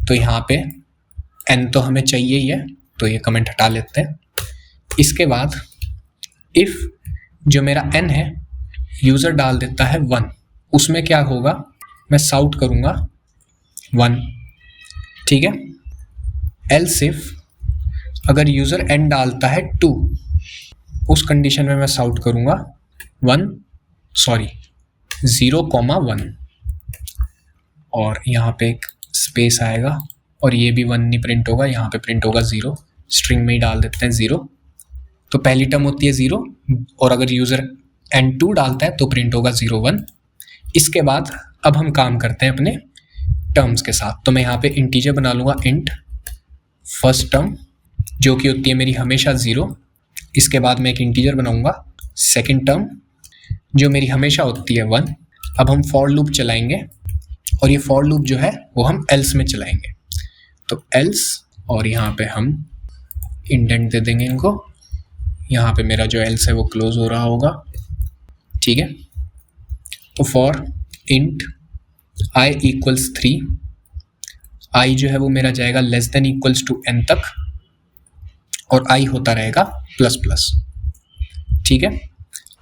तो यहाँ पे n तो हमें चाहिए ही है, तो ये कमेंट हटा लेते हैं। इसके बाद इफ जो मेरा n है यूजर डाल देता है 1, उसमें क्या होगा, मैं सॉर्ट करूंगा 1, ठीक है। एल्स इफ अगर यूजर n डालता है 2, उस कंडीशन में मैं सॉर्ट करूंगा 0,1, और यहाँ पे एक स्पेस आएगा और ये भी 1 नहीं प्रिंट होगा, यहाँ पे प्रिंट होगा 0, स्ट्रिंग में ही डाल देते हैं 0। तो पहली टर्म होती है 0, और अगर यूजर n2 डालता है तो प्रिंट होगा 0 1। इसके बाद अब हम काम करते हैं अपने टर्म्स के साथ। तो मैं यहाँ पे इंटीजर बना लूँगा इंट फर्स्ट टर्म, जो कि होती है मेरी हमेशा 0। इसके बाद मैं एक इंटीजर बनाऊंगा सेकंड टर्म, जो मेरी हमेशा होती है 1। अब हम फॉर लूप चलाएंगे, और ये फॉर लूप जो है वो हम एल्स में चलाएंगे। तो एल्स, और यहाँ पे हम इंडेंट दे देंगे इनको, यहाँ पे मेरा जो एल्स है वो क्लोज हो रहा होगा, ठीक है। तो for int i equals 3, i जो है वो मेरा जाएगा less than equals to n तक, और i होता रहेगा प्लस प्लस, ठीक है।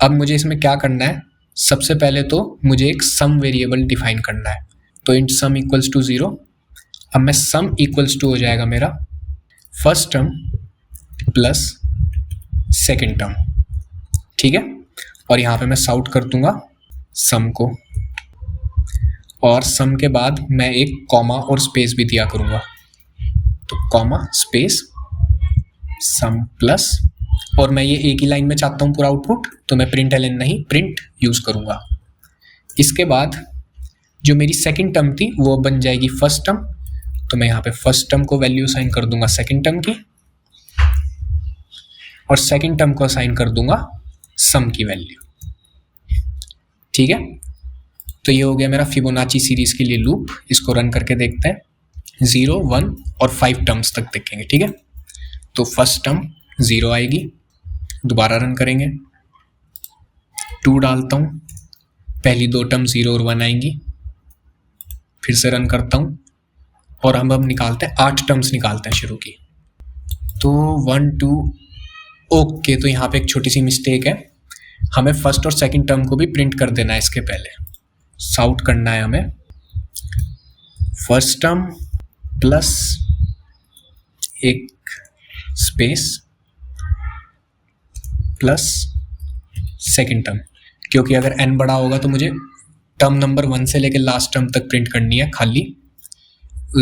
अब मुझे इसमें क्या करना है, सबसे पहले तो मुझे एक सम वेरिएबल डिफाइन करना है। तो इंट सम इक्वल्स टू 0। अब मैं सम इक्वल्स टू हो जाएगा मेरा first term plus second term, ठीक है। और यहाँ पे मैं सॉर्ट कर दूंगा सम को, और सम के बाद मैं एक कॉमा और स्पेस भी दिया करूँगा। तो कॉमा स्पेस सम प्लस, और मैं ये एक ही लाइन में चाहता हूँ पूरा आउटपुट, तो मैं प्रिंट एलन नहीं प्रिंट यूज़ करूँगा। इसके बाद जो मेरी सेकंड टर्म थी वो बन जाएगी फर्स्ट टर्म, तो मैं यहाँ पे फर्स्ट टर्म को वैल्यू असाइन कर दूंगा सेकंड टर्म की, और सेकंड टर्म को असाइन कर दूंगा सम की वैल्यू, ठीक है। तो ये हो गया मेरा फिबोनाची सीरीज के लिए लूप। इसको रन करके देखते हैं, 0 1 और 5 टर्म्स तक देखेंगे, ठीक है। तो फर्स्ट टर्म 0 आएगी, दोबारा रन करेंगे, 2 डालता हूँ, पहली 2 टर्म 0 और 1 आएंगी, फिर से रन करता हूँ, और हम अब निकालते हैं 8 टर्म्स निकालते हैं शुरू की। तो 1 2, ओके। तो यहाँ पे एक छोटी सी मिस्टेक है, हमें फर्स्ट और सेकंड टर्म को भी प्रिंट कर देना है। इसके पहले सॉर्ट करना है हमें फर्स्ट टर्म प्लस एक स्पेस प्लस सेकंड टर्म, क्योंकि अगर n बड़ा होगा तो मुझे टर्म नंबर 1 से लेकर लास्ट टर्म तक प्रिंट करनी है खाली,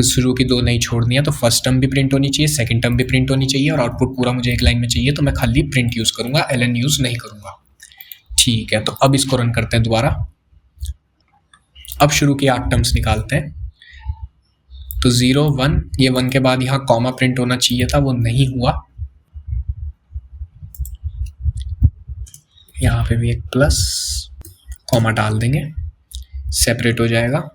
शुरू की दो नहीं छोड़नी है, तो फर्स्ट टर्म भी प्रिंट होनी चाहिए, सेकंड टर्म भी प्रिंट होनी चाहिए, और आउटपुट पूरा मुझे एक लाइन में चाहिए, तो मैं खाली प्रिंट यूज़ करूँगा, ln यूज़ नहीं करूँगा। ठीक है, तो अब इसको रन करते हैं दोबारा। अब शुरू की 8 टर्म्स निकालते हैं। तो 0 1, ये 1 के बाद यहाँ कॉमा प्रिंट होना चाहिए था, वो नहीं हुआ। यहाँ पे भी एक प्लस कॉमा डाल देंगे, सेपरेट हो जाएगा।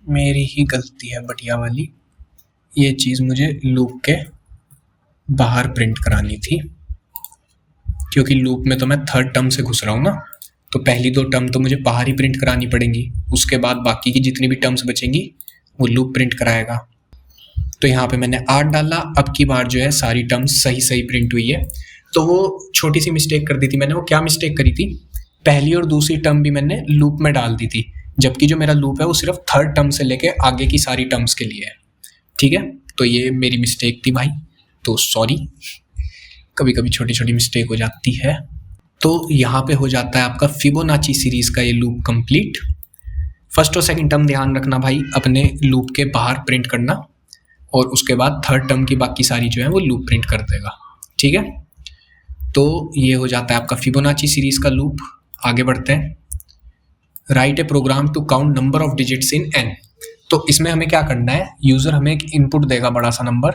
मेरी ही गलती है बढ़िया वाली, ये चीज़ मुझे लूप के बाहर प्रिंट करानी थी, क्योंकि लूप में तो मैं थर्ड टर्म से घुस रहा हूँ ना, तो पहली 2 टर्म तो मुझे बाहर ही प्रिंट करानी पड़ेंगी, उसके बाद बाकी की जितनी भी टर्म्स बचेंगी वो लूप प्रिंट कराएगा। तो यहाँ पे मैंने 8 डाला, अब की बार जो है सारी टर्म्स सही प्रिंट हुई है। तो वो छोटी सी मिस्टेक कर दी थी मैंने। वो क्या मिस्टेक करी थी, पहली और दूसरी टर्म भी मैंने लूप में डाल दी थी, जबकि जो मेरा लूप है वो सिर्फ थर्ड टर्म से लेके आगे की सारी टर्म्स के लिए है। ठीक है, तो ये मेरी मिस्टेक थी भाई, तो सॉरी, कभी कभी छोटी छोटी मिस्टेक हो जाती है। तो यहाँ पे हो जाता है आपका फिबोनाची सीरीज का ये लूप कंप्लीट। फर्स्ट और सेकंड टर्म ध्यान रखना भाई, अपने लूप के बाहर प्रिंट करना, और उसके बाद थर्ड टर्म की बाकी सारी जो है वो लूप प्रिंट कर देगा। ठीक है, तो ये हो जाता है आपका फिबोनाची सीरीज का लूप। आगे बढ़ते हैं। Write a program to count number of digits in n। तो इसमें हमें क्या करना है, यूजर हमें एक इनपुट देगा बड़ा सा नंबर,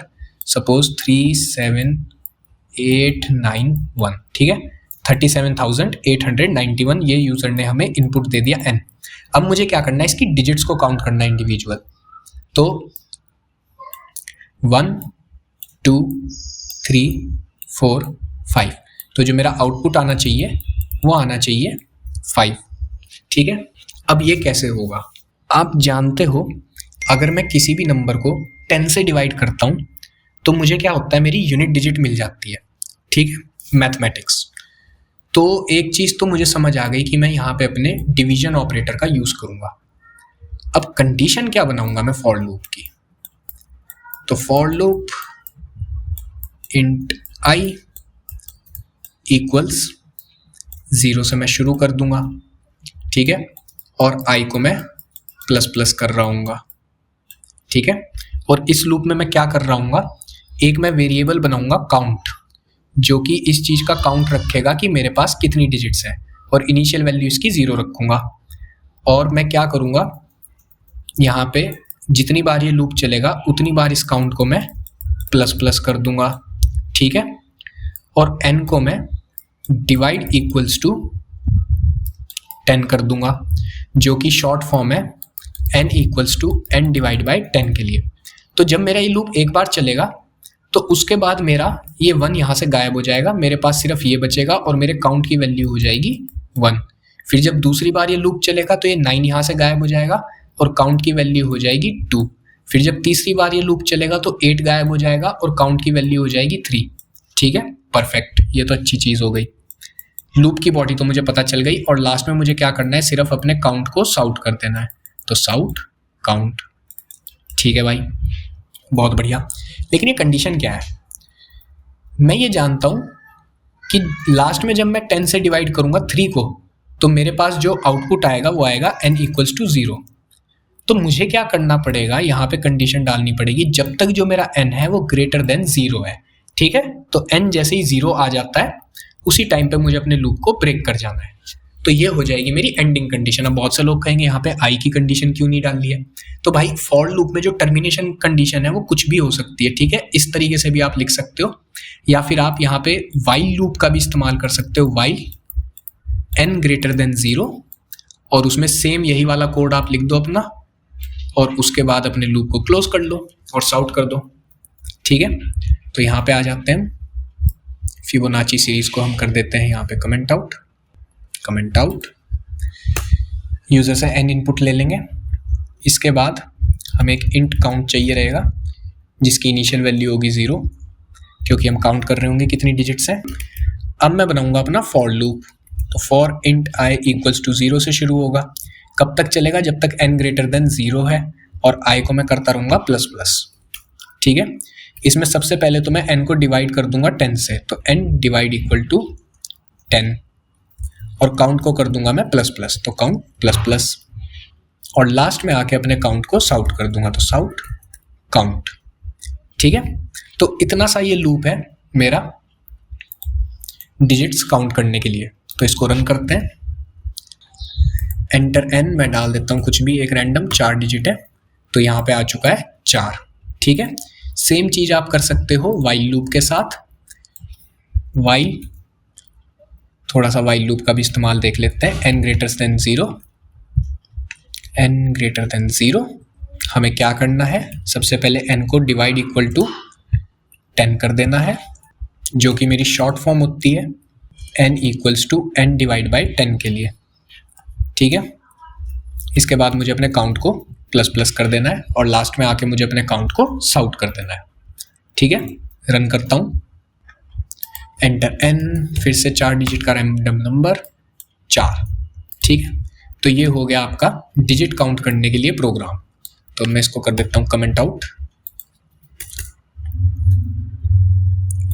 सपोज 37891। ठीक है, 37,891 ये यूजर ने हमें इनपुट दे दिया n। अब मुझे क्या करना है, इसकी डिजिट्स को काउंट करना है इंडिविजुअल। तो 1 2 3 4 5, तो जो मेरा आउटपुट आना चाहिए वो आना चाहिए 5। ठीक है, अब ये कैसे होगा, आप जानते हो अगर मैं किसी भी नंबर को 10 से डिवाइड करता हूँ तो मुझे क्या होता है, मेरी यूनिट डिजिट मिल जाती है। ठीक है, मैथमेटिक्स। तो एक चीज़ तो मुझे समझ आ गई कि मैं यहाँ पे अपने डिवीजन ऑपरेटर का यूज़ करूँगा। अब कंडीशन क्या बनाऊँगा मैं फॉर लूप की, तो for loop int i equals 0 से मैं शुरू कर दूंगा। ठीक है, और i को मैं प्लस प्लस कर रहा हूँगा। ठीक है, और इस लूप में मैं क्या कर रहा हूँगा, एक मैं वेरिएबल बनाऊँगा काउंट, जो कि इस चीज़ का काउंट रखेगा कि मेरे पास कितनी डिजिट्स है, और इनिशियल वैल्यू इसकी 0 रखूँगा। और मैं क्या करूँगा, यहाँ पे जितनी बार ये लूप चलेगा उतनी बार इस काउंट को मैं प्लस प्लस कर दूँगा। ठीक है, और n को मैं डिवाइड इक्वल्स टू 10 कर दूंगा, जो कि शॉर्ट फॉर्म है n equals to n divide by 10 के लिए। तो जब मेरा ये लूप एक बार चलेगा तो उसके बाद मेरा ये 1 यहाँ से गायब हो जाएगा, मेरे पास सिर्फ ये बचेगा और मेरे काउंट की वैल्यू हो जाएगी 1। फिर जब दूसरी बार ये लूप चलेगा तो ये 9 यहाँ से गायब हो जाएगा और काउंट की वैल्यू हो जाएगी 2। फिर जब तीसरी बार ये लूप चलेगा तो 8 गायब हो जाएगा और काउंट की वैल्यू हो जाएगी 3। ठीक है, परफेक्ट, ये तो अच्छी चीज़ हो गई। लूप की बॉडी तो मुझे पता चल गई, और लास्ट में मुझे क्या करना है, सिर्फ अपने काउंट को साउट कर देना है। तो साउट काउंट। ठीक है भाई, बहुत बढ़िया। लेकिन ये कंडीशन क्या है, मैं ये जानता हूँ कि लास्ट में जब मैं 10 से डिवाइड करूँगा 3 को, तो मेरे पास जो आउटपुट आएगा वो आएगा n इक्वल्स टू 0। तो मुझे क्या करना पड़ेगा, यहाँ पे कंडीशन डालनी पड़ेगी, जब तक जो मेरा n है वो ग्रेटर देन 0 है। ठीक है, तो n जैसे ही 0 आ जाता है उसी टाइम पे मुझे अपने लूप को ब्रेक कर जाना है। तो ये हो जाएगी मेरी एंडिंग कंडीशन। अब बहुत से लोग कहेंगे यहाँ पे आई की कंडीशन क्यों नहीं डाल है, तो भाई फॉर लूप में जो टर्मिनेशन कंडीशन है वो कुछ भी हो सकती है। ठीक है, इस तरीके से भी आप लिख सकते हो, या फिर आप यहाँ पे वाइल लूप का भी इस्तेमाल कर सकते हो, वाइल n ग्रेटर देन 0, और उसमें सेम यही वाला कोड आप लिख दो अपना, और उसके बाद अपने लूप को क्लोज कर लो और साउट कर दो। ठीक है, तो यहाँ पे आ जाते हैं, फिबोनाची सीरीज को हम कर देते हैं यहाँ पे comment out. Comment out, user से n इनपुट ले लेंगे, इसके बाद हमें एक इंट काउंट चाहिए रहेगा जिसकी इनिशियल वैल्यू होगी 0, क्योंकि हम काउंट कर रहे होंगे कितनी डिजिट्स हैं। अब मैं बनाऊंगा अपना फॉर लूप, तो for int i equals to 0 से शुरू होगा। कब तक चलेगा, जब तक n ग्रेटर देन 0 है, और i को मैं करता रहूँगा प्लस प्लस। ठीक है, इसमें सबसे पहले तो मैं n को डिवाइड कर दूंगा 10 से, तो n डिवाइड इक्वल टू 10, और काउंट को कर दूंगा मैं प्लस प्लस, तो काउंट प्लस प्लस। और लास्ट में आके अपने काउंट को साउट कर दूंगा, तो साउट काउंट। ठीक है, तो इतना सा ये लूप है मेरा डिजिट्स काउंट करने के लिए। तो इसको रन करते हैं, एंटर एन मैं डाल देता हूँ कुछ भी, एक रैंडम 4 डिजिट है, तो यहाँ पे आ चुका है 4। ठीक है, सेम चीज आप कर सकते हो वाइल लूप के साथ। वाइल, थोड़ा सा वाइल लूप का भी इस्तेमाल देख लेते हैं। n greater than 0, n greater than 0 हमें क्या करना है, सबसे पहले n को डिवाइड इक्वल टू 10 कर देना है, जो कि मेरी शॉर्ट फॉर्म होती है n equals to n divide by 10 के लिए। ठीक है, इसके बाद मुझे अपने काउंट को प्लस प्लस कर देना है और लास्ट में आके मुझे अपने काउंट को साउट कर देना है। ठीक है, रन करता हूँ, एंटर n, फिर से 4 डिजिट का रैंडम नंबर 4। ठीक है, तो ये हो गया आपका डिजिट काउंट करने के लिए प्रोग्राम। तो मैं इसको कर देता हूँ कमेंट आउट।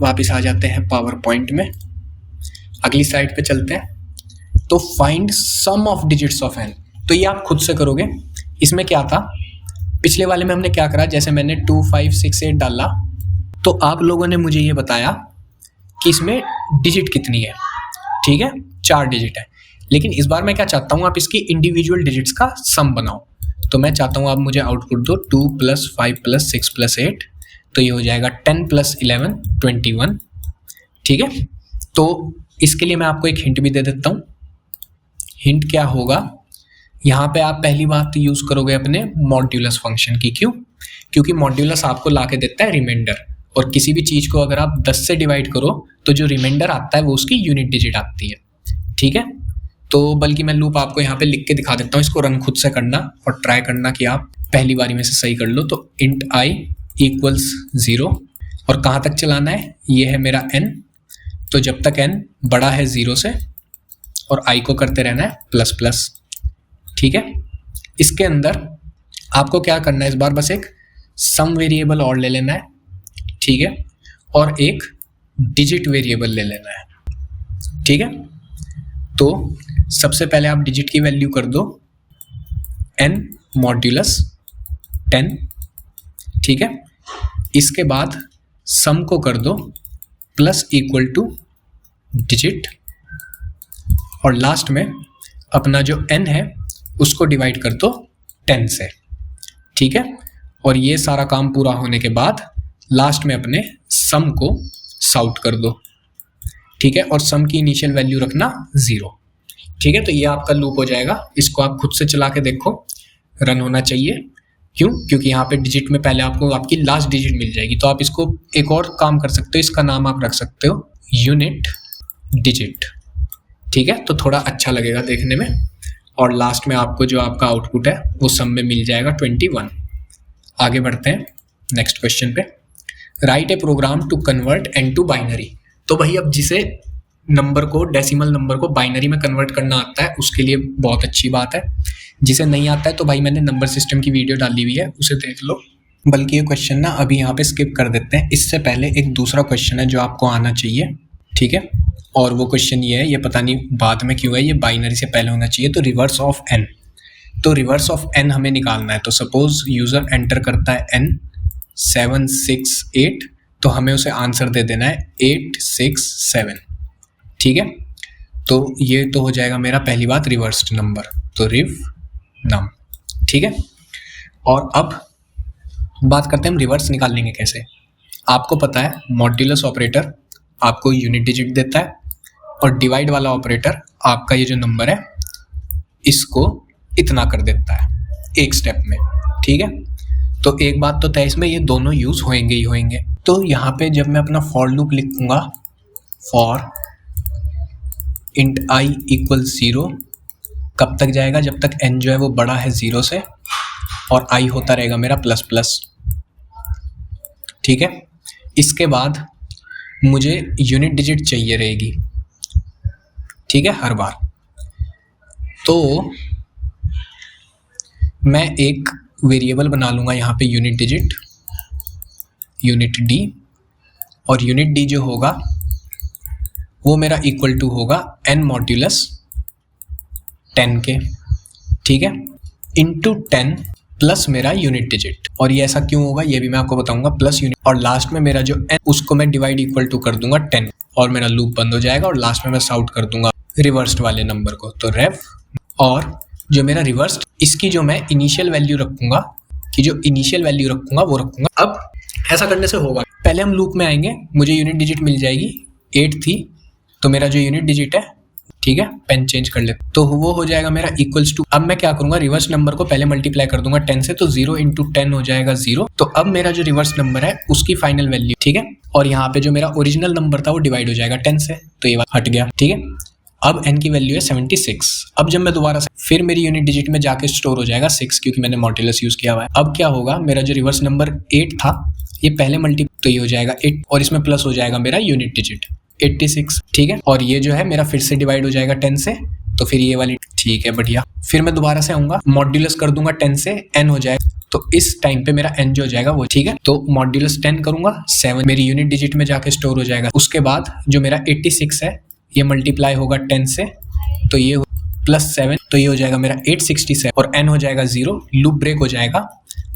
वापस आ जाते हैं पावर पॉइंट में, अगली स्लाइड पे चलते हैं। तो find sum of digits of n, तो ये आप खुद से करोगे। इसमें क्या था, पिछले वाले में हमने क्या करा, जैसे मैंने 2 5 6 8 डाला, तो आप लोगों ने मुझे ये बताया कि इसमें डिजिट कितनी है। ठीक है, 4 डिजिट है, लेकिन इस बार मैं क्या चाहता हूँ, आप इसकी इंडिविजुअल डिजिट्स का सम बनाओ। तो मैं चाहता हूँ आप मुझे आउटपुट दो 2 + 5 + 6 + 8, तो ये हो जाएगा 10 + 11 21। ठीक है, तो इसके लिए मैं आपको एक हिंट भी दे देता हूँ। हिंट क्या होगा, यहाँ पे आप पहली बात यूज करोगे अपने मॉड्यूलस फंक्शन की। क्यों? क्योंकि मॉड्यूलस आपको ला के देता है रिमाइंडर, और किसी भी चीज को अगर आप 10 से डिवाइड करो तो जो रिमाइंडर आता है वो उसकी यूनिट डिजिट आती है। ठीक है, तो बल्कि मैं लूप आपको यहाँ पे लिख के दिखा देता हूँ, इसको रन खुद से करना और ट्राई करना कि आप पहली बारी में से सही कर लो। तो इंट i इक्वल्स 0, और कहाँ तक चलाना है, ये है मेरा n, तो जब तक n बड़ा है 0 से, और i को करते रहना है प्लस प्लस। ठीक है, इसके अंदर आपको क्या करना है, इस बार बस एक सम वेरिएबल और ले लेना है। ठीक है, और एक डिजिट वेरिएबल ले लेना है। ठीक है, तो सबसे पहले आप डिजिट की वैल्यू कर दो n मॉड्यूलस 10। ठीक है, इसके बाद सम को कर दो प्लस इक्वल टू डिजिट, और लास्ट में अपना जो n है उसको डिवाइड कर दो 10 से। ठीक है, और ये सारा काम पूरा होने के बाद लास्ट में अपने सम को साउट कर दो। ठीक है, और सम की इनिशियल वैल्यू रखना 0। ठीक है, तो ये आपका लूप हो जाएगा। इसको आप खुद से चला के देखो, रन होना चाहिए। क्यों? क्योंकि यहाँ पे डिजिट में पहले आपको आपकी लास्ट डिजिट मिल जाएगी। तो आप इसको एक और काम कर सकते हो, इसका नाम आप रख सकते हो यूनिट डिजिट। ठीक है, तो थोड़ा अच्छा लगेगा देखने में, और लास्ट में आपको जो आपका आउटपुट है वो सम में मिल जाएगा 21। आगे बढ़ते हैं नेक्स्ट क्वेश्चन पे। Write a program to convert n to binary. तो भाई अब जिसे नंबर को, डेसिमल नंबर को बाइनरी में कन्वर्ट करना आता है उसके लिए बहुत अच्छी बात है। जिसे नहीं आता है तो भाई मैंने नंबर सिस्टम की वीडियो डाली हुई है, उसे देख लो। बल्कि ये क्वेश्चन ना अभी यहाँ पे स्किप कर देते हैं। इससे पहले एक दूसरा क्वेश्चन है जो आपको आना चाहिए। ठीक है, और वो क्वेश्चन ये है, ये पता नहीं बाद में क्यों है, ये बाइनरी से पहले होना चाहिए। तो रिवर्स ऑफ n, तो रिवर्स ऑफ n हमें निकालना है। तो सपोज यूजर एंटर करता है n 7 6 8, तो हमें उसे आंसर दे देना है 8 6 7। ठीक है, तो ये तो हो जाएगा मेरा पहली बात रिवर्स्ड नंबर, तो रिव नम। ठीक है, और अब बात करते हैं हम रिवर्स निकालेंगे कैसे। आपको पता है मॉड्यूलस ऑपरेटर आपको यूनिट डिजिट देता है, और डिवाइड वाला ऑपरेटर आपका ये जो नंबर है इसको इतना कर देता है एक स्टेप में। ठीक है, तो एक बात तो तय, इसमें ये दोनों यूज होंगे ही होंगे। तो यहाँ पे जब मैं अपना फॉर लूप लिखूंगा, फॉर इंट i इक्वल 0, कब तक जाएगा, जब तक n जो है वो बड़ा है 0 से, और i होता रहेगा मेरा प्लस प्लस। ठीक है, इसके बाद मुझे यूनिट डिजिट चाहिए रहेगी। ठीक है, हर बार। तो मैं एक वेरिएबल बना लूँगा यहाँ पे यूनिट डिजिट, यूनिट डी, और यूनिट डी जो होगा वो मेरा इक्वल टू होगा n मॉड्यूलस 10 के। ठीक है, इंटू 10 प्लस मेरा यूनिट डिजिट। और ये ऐसा क्यों होगा ये भी मैं आपको बताऊंगा, प्लस यूनिट, और लास्ट में मेरा जो n उसको मैं डिवाइड इक्वल टू कर दूंगा 10 और मेरा लूप बंद हो जाएगा और लास्ट में मैं साउट कर दूंगा रिवर्स्ड वाले नंबर को। तो रेव, और जो मेरा रिवर्स्ड, इसकी जो मैं इनिशियल वैल्यू रखूंगा, कि जो इनिशियल वैल्यू रखूंगा वो रखूंगा। अब ऐसा करने से होगा, पहले हम लूप में आएंगे, मुझे यूनिट डिजिट मिल जाएगी 8 थी, तो मेरा जो यूनिट डिजिट है, ठीक है, पेन चेंज कर ले, तो वो हो जाएगा मेरा इक्वल्स टू, अब मैं क्या करूंगा, रिवर्स नंबर को पहले मल्टीप्लाई कर दूंगा 10 से, तो 0 इंटू 10 हो जाएगा 0। तो अब मेरा जो रिवर्स नंबर है उसकी फाइनल वैल्यू, ठीक है, और यहाँ पे जो मेरा ओरिजिनल नंबर था वो डिवाइड हो जाएगा 10 से, तो ये हट गया, ठीक है। अब n की वैल्यू है 76। अब जब मैं दोबारा से फिर मेरी यूनिट डिजिट में जाके स्टोर हो जाएगा 6, क्योंकि मैंने मॉड्यूलस यूज किया हुआ है। अब क्या होगा, मेरा जो रिवर्स नंबर 8 था ये पहले मल्टी, तो ये हो जाएगा 8 और इसमें प्लस हो जाएगा मेरा यूनिट डिजिट 86, ठीक है, और ये जो है मेरा फिर से डिवाइड हो जाएगा 10 से, तो फिर ये वाली, ठीक है, बढ़िया। फिर मैं दोबारा से आऊंगा, मॉड्यूलस कर दूंगा 10 से, n हो जाएगा, तो इस टाइम पे मेरा n जो हो जाएगा वो, ठीक है, तो मॉड्यूलस 10 करूंगा, 7 मेरी यूनिट डिजिट में जाके स्टोर हो जाएगा। उसके बाद जो मेरा 86 है ये मल्टीप्लाई होगा 10 से, तो ये प्लस 7, तो ये हो जाएगा मेरा 867 और n हो जाएगा 0, लूप ब्रेक हो जाएगा।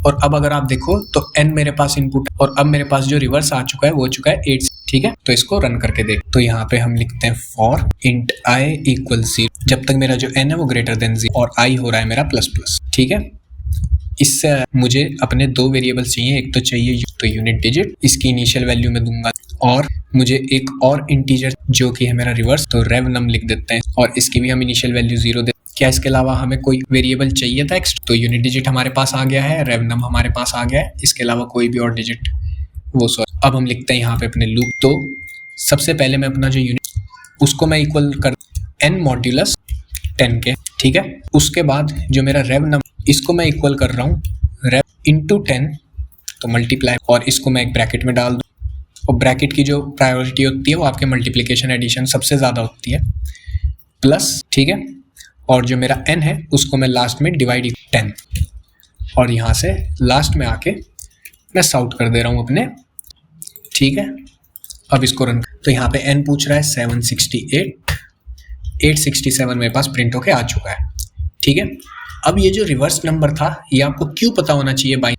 और अब अगर आप देखो तो n मेरे पास इनपुट, और अब मेरे पास जो रिवर्स आ चुका है वो हो चुका है 8, ठीक है। तो इसको रन करके देख, तो यहाँ पे हम लिखते हैं फॉर इंट i इक्वल 0, जब तक मेरा जो n है वो ग्रेटर देन 0 और i हो रहा है मेरा प्लस प्लस, ठीक है। इससे मुझे अपने दो वेरिएबल्स चाहिए, एक तो चाहिए तो यूनिट डिजिट, इसकी इनिशियल वैल्यू में दूंगा, और मुझे एक और इंटीजर जो कि है मेरा रिवर्स, तो रेव नम लिख देते हैं और इसकी भी हम इनिशियल वैल्यू 0 दे। क्या इसके अलावा हमें कोई वेरिएबल चाहिए था एक्स्ट्रा, तो यूनिट डिजिट हमारे पास आ गया है, रेव नम हमारे पास आ गया है, इसके अलावा कोई भी और डिजिट वो सॉरी। अब हम लिखते हैं यहाँ पे अपने लूप, तो सबसे पहले मैं अपना जो यूनिट उसको मैं इक्वल कर n मॉड्यूलस 10 के, ठीक है। उसके बाद जो मेरा रेव नम इसको मैं इक्वल कर रहा हूँ रेव इंटू 10, तो मल्टीप्लाई, और इसको मैं एक ब्रैकेट में डाल दूँ, और ब्रैकेट की जो प्रायोरिटी होती है वो आपके मल्टीप्लिकेशन एडिशन सबसे ज़्यादा होती है, प्लस, ठीक है, और जो मेरा n है उसको मैं लास्ट में डिवाइड 10, और यहाँ से लास्ट में आके मैं साउट कर दे रहा हूँ अपने, ठीक है। अब इसको रन, तो यहाँ पे n पूछ रहा है 768, 867 मेरे पास प्रिंट होके आ चुका है, ठीक है। अब ये जो रिवर्स नंबर था ये आपको क्यों पता होना चाहिए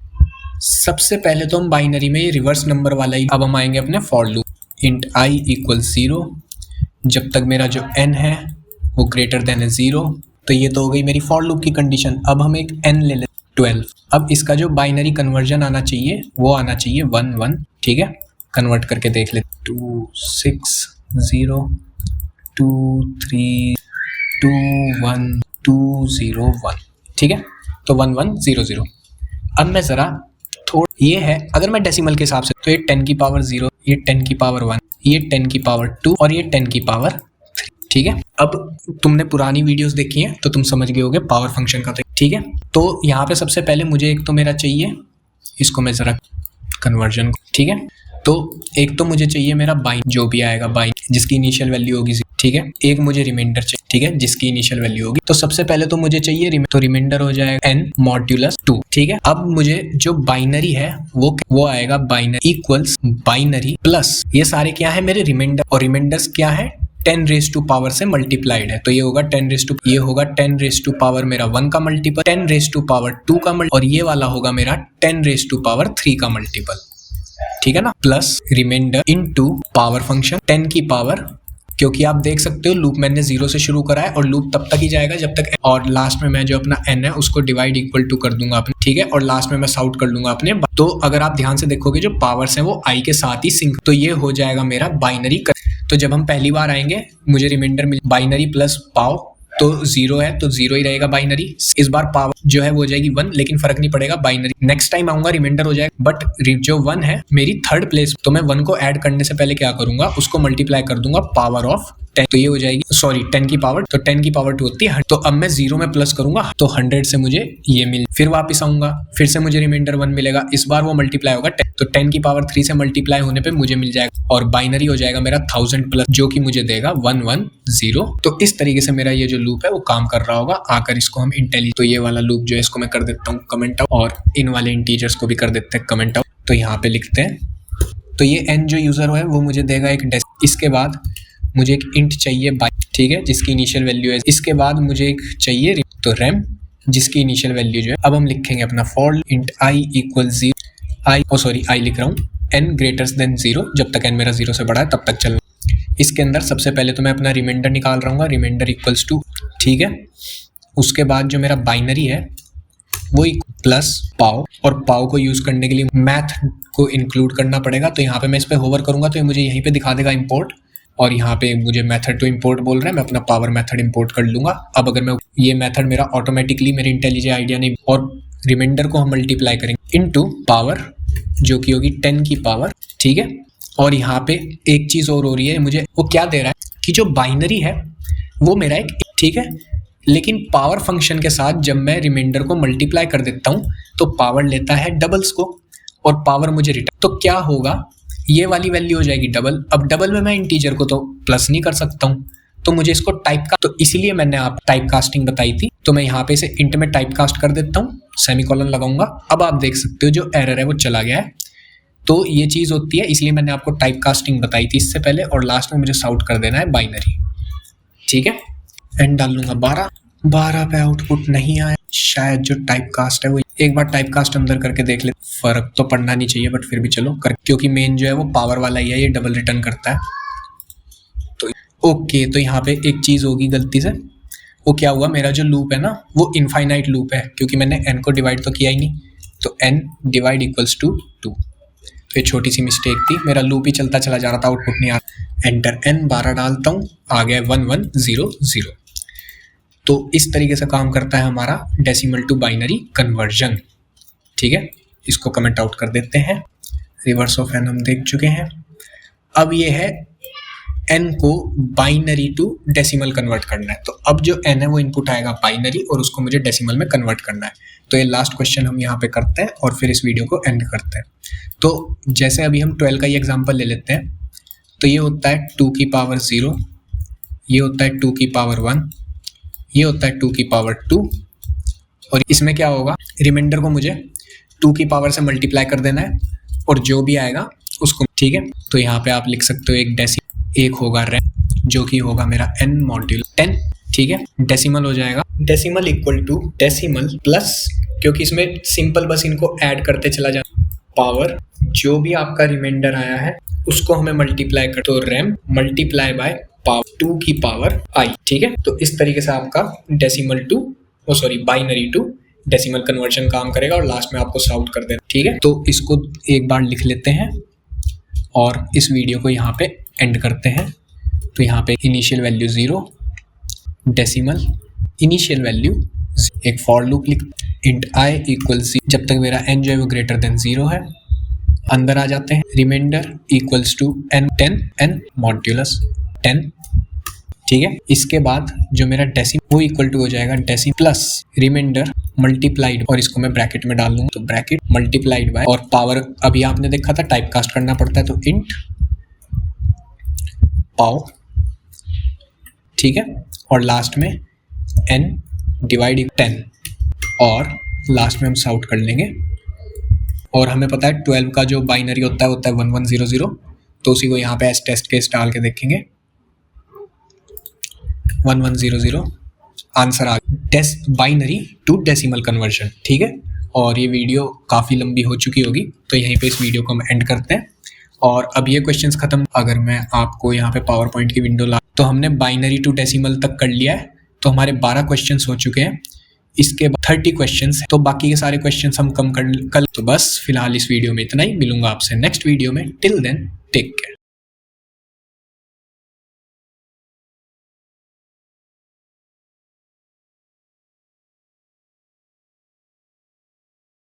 सबसे पहले तो हम बाइनरी में ये रिवर्स नंबर वाला ही, अब हम आएंगे अपने for loop, int i equal 0, जब तक मेरा जो n है वो ग्रेटर देन है 0, तो ये तो हो गई मेरी फॉर लूप की कंडीशन। अब हम एक n ले लेते 12, अब इसका जो बाइनरी कन्वर्जन आना चाहिए वो आना चाहिए 1 1, ठीक है, कन्वर्ट करके देख ले, 2 6 0 2 3 2 1 2 0 1, ठीक है, तो 1 1 0 0। अब मैं ज़रा ये है, अगर मैं डेसिमल के हिसाब से, तो ये 10 की पावर 0, ये 10 की पावर 1, ये 10 की पावर 2 और ये 10 की पावर 3, ठीक है। अब तुमने पुरानी वीडियोस देखी हैं तो तुम समझ गए होगे पावर फंक्शन का, ठीक है। तो यहाँ पे सबसे पहले मुझे एक तो मेरा चाहिए, इसको मैं ज़रा कन्वर्जन, ठीक है, तो एक तो मुझे चाहिए मेरा बाइन, जो भी आएगा बाइन जिसकी इनिशियल वैल्यू होगी, ठीक है, एक मुझे रिमाइंडर चाहिए, ठीक है, जिसकी इनिशियल वैल्यू होगी। तो सबसे पहले तो मुझे चाहिए तो रिमाइंडर हो जाएगा n मॉड्यूलस 2, ठीक है। अब मुझे जो बाइनरी है वो आएगा बाइनरी इक्वल्स बाइनरी प्लस, ये सारे क्या है मेरे रिमाइंडर, और रिमाइंडर्स क्या है 10 रेज टू पावर से मल्टीप्लाइड है, तो ये होगा 10 रेज टू, ये होगा 10 रेज टू पावर मेरा 1 का मल्टीपल, 10 रेज टू पावर 2 का मल्टीपल, और ये वाला होगा मेरा 10 रेज टू पावर 3 का मल्टीपल, ठीक है ना, plus remainder into power function 10 की पावर, क्योंकि आप देख सकते हो लूप मैंने 0 से शुरू करा है और लूप तब तक ही जाएगा जब तक, और लास्ट में मैं जो अपना n है उसको डिवाइड इक्वल टू कर दूंगा अपने, ठीक है, और लास्ट में मैं साउट कर लूंगा अपने। तो अगर आप ध्यान से देखोगे जो पावर्स हैं वो i के साथ ही सिंक, तो ये हो जाएगा मेरा बाइनरी। तो जब हम पहली बार आएंगे मुझे रिमाइंडर मिल बाइनरी प्लस पाव, तो 0 है तो 0 ही रहेगा बाइनरी, इस बार पावर जो है वो हो जाएगी 1, लेकिन फर्क नहीं पड़ेगा बाइनरी, नेक्स्ट टाइम आऊंगा रिमाइंडर हो जाएगा, बट जो 1 है मेरी थर्ड प्लेस, तो मैं 1 को ऐड करने से पहले क्या करूंगा, उसको मल्टीप्लाई कर दूंगा पावर ऑफ 10, तो ये हो जाएगी, सॉरी 10 की पावर, तो 10 की पावर 2 होती है, तो अब मैं 0 में प्लस करूंगा तो 100 से मुझे ये मिल, फिर वापस आऊंगा, फिर से मुझे रिमाइंडर 1 मिलेगा, इस बार वो मल्टीप्लाई होगा 10, तो 10 की पावर 3 से मल्टीप्लाई होने पे मुझे मिल जाएगा, और बाइनरी हो जाएगा मेरा 1000 प्लस, जो कि मुझे देगा 110। तो इस तरीके से मेरा ये जो लूप है वो काम कर रहा होगा। आकर इसको हम इंटेलिजेंट, तो ये वाला लूप जो है इसको मैं कर देता हूँ कमेंट आउट, और इन वाले इंटीजर्स को भी कर देते हैं कमेंट आउट। तो यहाँ पे लिखते हैं, तो ये n जो यूजर है वो मुझे देगा एक इसके बाद मुझे एक इंट चाहिए बाई, ठीक है, जिसकी इनिशियल वैल्यू है, इसके बाद मुझे एक चाहिए तो रैम जिसकी इनिशियल वैल्यू जो है, अब हम लिखेंगे अपना फॉर इंट आई इक्वल आई लिख रहा हूँ n ग्रेटर देन 0, जब तक n मेरा 0 से बड़ा है तब तक चलना। इसके अंदर सबसे पहले तो मैं अपना रिमाइंडर निकाल रहा हूँ, रिमाइंडर इक्वल्स टू, ठीक है। उसके बाद जो मेरा बाइनरी है वो प्लस पाव, और पाव को यूज करने के लिए मैथ को इंक्लूड करना पड़ेगा। तो यहाँ पे मैं इस पर होवर करूंगा तो ये मुझे यहीं पे दिखा देगा इंपोर्ट, और यहाँ पे मुझे मेथड टू इंपोर्ट बोल रहा है, मैं अपना पावर मेथड इंपोर्ट कर लूंगा। अब अगर मैं ये मेथड मेरा ऑटोमेटिकली मेरे इंटेलिजेंट आइडिया नहीं, और रिमाइंडर को हम मल्टीप्लाई करेंगे इनटू पावर जो कि होगी 10 की पावर, ठीक है। और यहाँ पे एक चीज और हो रही है, मुझे वो क्या दे रहा है कि जो बाइनरी है वो मेरा एक, ठीक है, लेकिन पावर फंक्शन के साथ जब मैं रिमाइंडर को मल्टीप्लाई कर देता हूँ तो पावर लेता है डबल्स को, और पावर मुझे रिटर्न, तो क्या होगा, ये वाली वैल्यू हो जाएगी डबल। अब डबल में मैं इंटीजर को तो प्लस नहीं कर सकता हूँ, तो मुझे इसको टाइप का, तो इसीलिए मैंने आप टाइप कास्टिंग बताई थी। तो मैं यहाँ पे इसे इंट में टाइप कास्ट कर देता हूँ, सेमीकोलन लगाऊंगा। अब आप देख सकते हो जो एरर है वो चला गया है। तो ये चीज़ होती है, इसलिए मैंने आपको टाइप कास्टिंग बताई थी इससे पहले, और लास्ट में मुझे साउट कर देना है बाइनरी, ठीक है। एंड डाल लूंगा 12 पे आउटपुट नहीं आया, शायद जो टाइप कास्ट है वो, एक बार टाइप कास्ट अंदर करके देख ले, फर्क तो पड़ना नहीं चाहिए बट फिर भी चलो कर, क्योंकि मेन जो है वो पावर वाला ही है, ये डबल रिटर्न करता है। तो ओके, तो यहाँ पे एक चीज़ होगी गलती से, वो क्या हुआ, मेरा जो लूप है ना वो इनफाइनाइट लूप है, क्योंकि मैंने n को डिवाइड तो किया ही नहीं, तो n डिवाइड इक्वल्स टू 2। तो ये छोटी सी मिस्टेक थी, मेरा लूप ही चलता चला जा रहा था, आउटपुट नहीं आ रहा। एंटर n 12 डालता हूँ, आ गया 1100। तो इस तरीके से काम करता है हमारा डेसिमल टू बाइनरी कन्वर्जन, ठीक है। इसको कमेंट आउट कर देते हैं। रिवर्स ऑफ n हम देख चुके हैं। अब ये है n को बाइनरी टू डेसिमल कन्वर्ट करना है, तो अब जो n है वो इनपुट आएगा बाइनरी, और उसको मुझे डेसिमल में कन्वर्ट करना है। तो ये लास्ट क्वेश्चन हम यहाँ पे करते हैं और फिर इस वीडियो को एंड करते हैं। तो जैसे अभी हम 12 का ही एग्जाम्पल ले लेते हैं, तो ये होता है 2 की पावर 0, ये होता है 2 की पावर 1, ये होता है 2 की पावर 2, और इसमें क्या होगा, रिमाइंडर को मुझे 2 की पावर से मल्टीप्लाई कर देना है, और जो भी आएगा उसको, ठीक है। तो यहाँ पे आप लिख सकते हो एक होगा रैम, जो कि होगा मेरा n मॉड्यूल 10, ठीक है। डेसिमल हो जाएगा, decimal equal to decimal plus, क्योंकि इसमें सिंपल बस इनको ऐड करते चला जाए, पावर जो भी आपका रिमाइंडर आया है उसको हमें मल्टीप्लाई कर, तो रैम मल्टीप्लाई बाय पावर 2 की पावर i, ठीक है। तो इस तरीके से आपका decimal to binary to decimal conversion काम करेगा, और लास्ट में आपको सॉल्व कर देना, ठीक है। तो इसको एक बार लिख लेते हैं और इस वीडियो को यहाँ पे एंड करते हैं। तो यहाँ पे initial value 0, decimal initial value, एक फॉर लूप लिख, इंट i इक्वल जब तक मेरा n जो है वो ग्रेटर देन 0 है, अंदर आ जाते हैं, remainder equals to n modulus 10, ठीक है। इसके बाद जो मेरा डेसिमल वो इक्वल टू हो जाएगा डेसिमल प्लस रिमाइंडर मल्टीप्लाइड, और इसको मैं ब्रैकेट में डाल लूंगा, तो ब्रैकेट मल्टीप्लाइड बाय, और पावर अभी आपने देखा था टाइप कास्ट करना पड़ता है, तो इंट पाव, ठीक है। और लास्ट में n डिवाइड 10, और लास्ट में हम सॉल्व कर लेंगे। और हमें पता है 12 का जो बाइनरी होता है 1100, तो उसी को यहाँ पे एस टेस्ट केस डाल के देखेंगे, 1100 आंसर आ गया, बाइनरी टू डेसिमल कन्वर्जन, ठीक है। और ये वीडियो काफ़ी लंबी हो चुकी होगी, तो यहीं पे इस वीडियो को हम एंड करते हैं। और अब ये क्वेश्चंस खत्म, अगर मैं आपको यहाँ पे पावर पॉइंट की विंडो ला, तो हमने बाइनरी टू डेसिमल तक कर लिया है, तो हमारे 12 क्वेश्चंस हो चुके हैं। इसके बाद 30 क्वेश्चंस हैं, तो बाकी के सारे क्वेश्चंस हम कम कर कल। तो बस फिलहाल इस वीडियो में इतना ही, मिलूंगा आपसे नेक्स्ट वीडियो में। Till then take care.